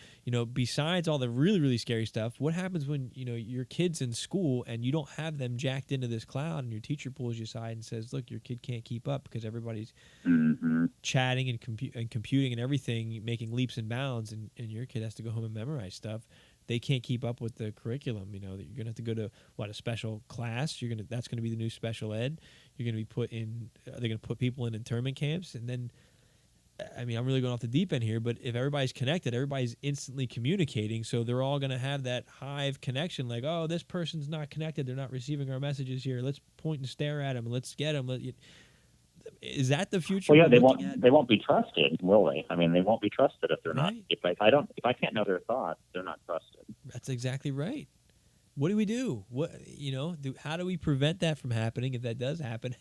besides all the really, really scary stuff, what happens when, your kid's in school and you don't have them jacked into this cloud, and your teacher pulls you aside and says, look, your kid can't keep up because everybody's chatting and computing and everything, making leaps and bounds, and your kid has to go home and memorize stuff. They can't keep up with the curriculum. That you're going to have to go to a special class. That's going to be the new special ed. You're going to be they're going to put people in internment camps, and then I mean, I'm really going off the deep end here, but if everybody's connected, everybody's instantly communicating, so they're all going to have that hive connection. Like, oh, this person's not connected; they're not receiving our messages here. Let's point and stare at them, and let's get them. Is that the future? Well, yeah, we're they looking won't. at? They won't be trusted, will they? I mean, they won't be trusted if they're not. Right. If I can't know their thoughts, they're not trusted. That's exactly right. What do we do? How do we prevent that from happening? If that does happen,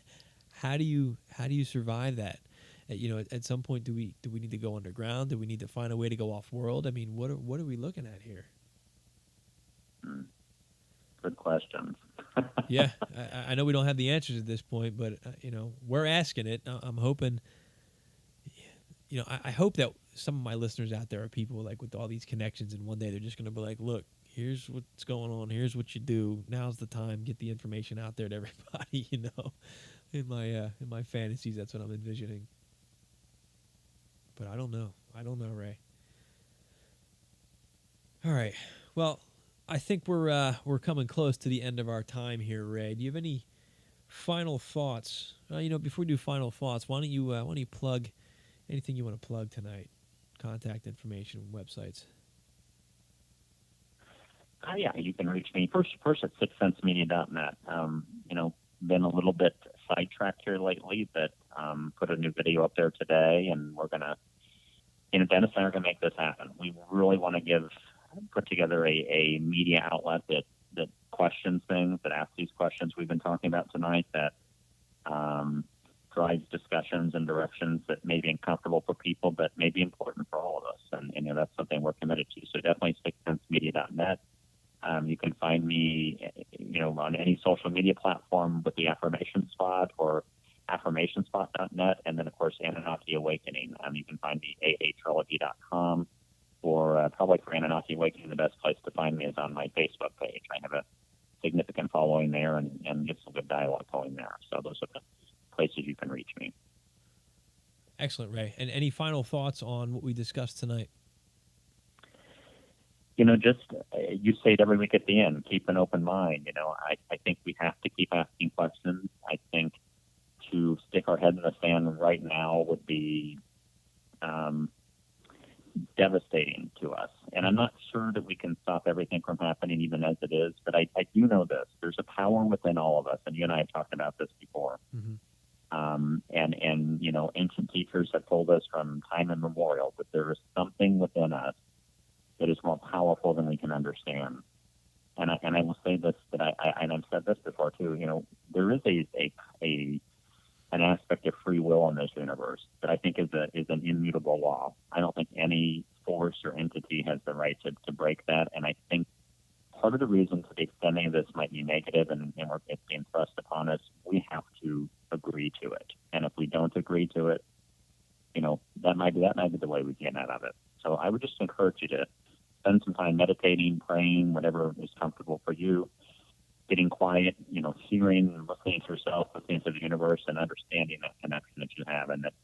how do you survive that? At some point, do we need to go underground? Do we need to find a way to go off world? I mean, what are we looking at here? Good questions. Yeah, I know we don't have the answers at this point, but we're asking it. I'm hoping. I hope that some of my listeners out there are people like with all these connections, and one day they're just going to be like, "Look, here's what's going on. Here's what you do. Now's the time. Get the information out there to everybody." In my fantasies, that's what I'm envisioning. But I don't know. Ray. All right. Well, I think we're coming close to the end of our time here, Ray. Do you have any final thoughts? Before we do final thoughts, why don't you plug anything you want to plug tonight? Contact information, websites. Yeah, you can reach me first at sixcentsmedia.net. Been a little bit sidetracked here lately, but put a new video up there today, and we're gonna, Dennis and I are gonna make this happen. We really want to put together a media outlet that questions things, that asks these questions we've been talking about tonight, that drives discussions in directions that may be uncomfortable for people, but may be important for all of us. And that's something we're committed to. So definitely sixcentsmedia.net. You can find me, on any social media platform with the Affirmation Spot or affirmationspot.net. And then, of course, Anunnaki Awakening. You can find me aatrilogy.com, or probably for Anunnaki Awakening, the best place to find me is on my Facebook page. I have a significant following there and get some good dialogue going there. So those are the places you can reach me. Excellent, Ray. And any final thoughts on what we discussed tonight? You say it every week at the end, keep an open mind. I think we have to keep asking questions. I think to stick our head in the sand right now would be devastating to us. And I'm not sure that we can stop everything from happening even as it is, but I do know this. There's a power within all of us, and you and I have talked about this before. Mm-hmm. Ancient teachers have told us from time immemorial that there is something within us that is more powerful than we can understand. And I will say this, that I've said this before too. There is an aspect of free will in this universe that I think is an immutable law. I don't think any force or entity has the right to break that. And I think part of the reason to the extent any of this might be negative and it's being thrust upon us, we have to agree to it. And if we don't agree to it, that might be the way we get out of it. So I would just encourage you to spend some time meditating, praying, whatever is comfortable for you, getting quiet, hearing and listening to yourself, listening to the universe, and understanding that connection that you have, and that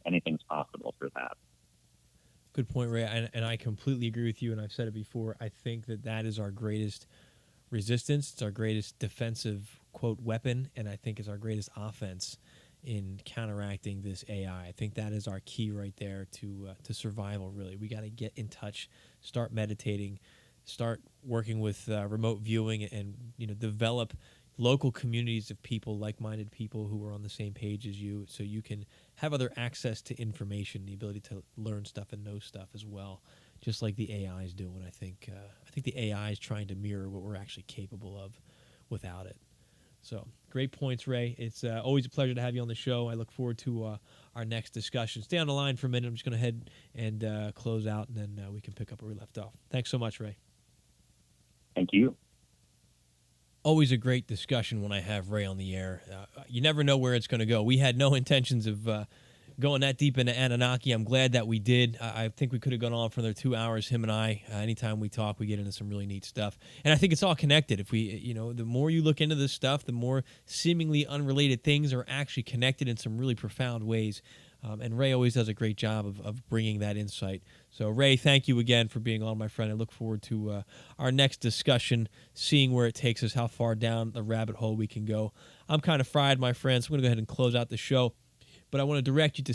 anything's possible through that. Good point, Ray. And I completely agree with you, and I've said it before. I think that is our greatest resistance. It's our greatest defensive, quote, weapon, and I think it's our greatest offense in counteracting this AI. I think that is our key right there to survival, really. We got to get in touch, start meditating, start working with remote viewing, and develop local communities of people, like-minded people who are on the same page as you, so you can have other access to information, the ability to learn stuff and know stuff as well, just like the AI is doing. I think the AI is trying to mirror what we're actually capable of without it. So, great points, Ray. It's always a pleasure to have you on the show. I look forward to our next discussion. Stay on the line for a minute. I'm just going to head and close out, and then we can pick up where we left off. Thanks so much, Ray. Thank you. Always a great discussion when I have Ray on the air. You never know where it's going to go. We had no intentions of going that deep into Anunnaki. I'm glad that we did. I think we could have gone on for another 2 hours, him and I. Anytime we talk, we get into some really neat stuff. And I think it's all connected. If we, the more you look into this stuff, the more seemingly unrelated things are actually connected in some really profound ways. And Ray always does a great job of bringing that insight. So, Ray, thank you again for being on, my friend. I look forward to our next discussion, seeing where it takes us, how far down the rabbit hole we can go. I'm kind of fried, my friends. So I'm going to go ahead and close out the show. But I want to direct you to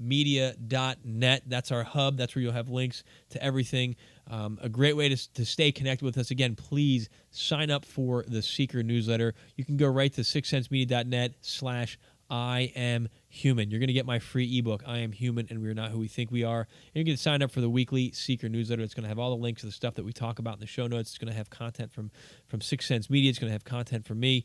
systems-media.net. That's our hub. That's where you'll have links to everything. A great way to stay connected with us. Again, please sign up for the Seeker newsletter. You can go right to sixthsensemedia.net/I am human. You're going to get my free ebook, I Am Human and We're Not Who We Think We Are. And you're going to sign up for the weekly Seeker newsletter. It's going to have all the links to the stuff that we talk about in the show notes. It's going to have content from Sixth Sense Media. It's going to have content from me.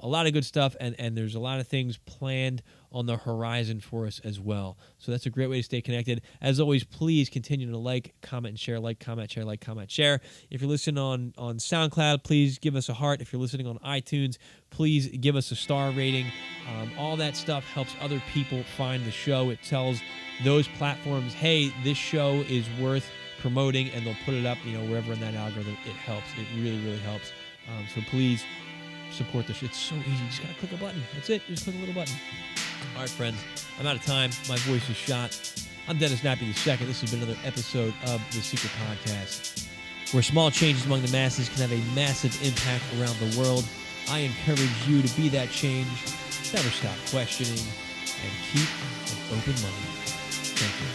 A lot of good stuff, and there's a lot of things planned on the horizon for us as well. So that's a great way to stay connected. As always, please continue to like, comment, and share. Like, comment, share, like, comment, share. If you're listening on SoundCloud, please give us a heart. If you're listening on iTunes, please give us a star rating. All that stuff helps other people find the show. It tells those platforms, hey, this show is worth promoting, and they'll put it up, wherever in that algorithm. It helps. It really, really helps. So please support the show. It's so easy. You just got to click a button. That's it. You just click a little button. All right, friends. I'm out of time. My voice is shot. I'm Dennis Nappy II. This has been another episode of the Secret Podcast, where small changes among the masses can have a massive impact around the world. I encourage you to be that change. Never stop questioning and keep an open mind. Thank you.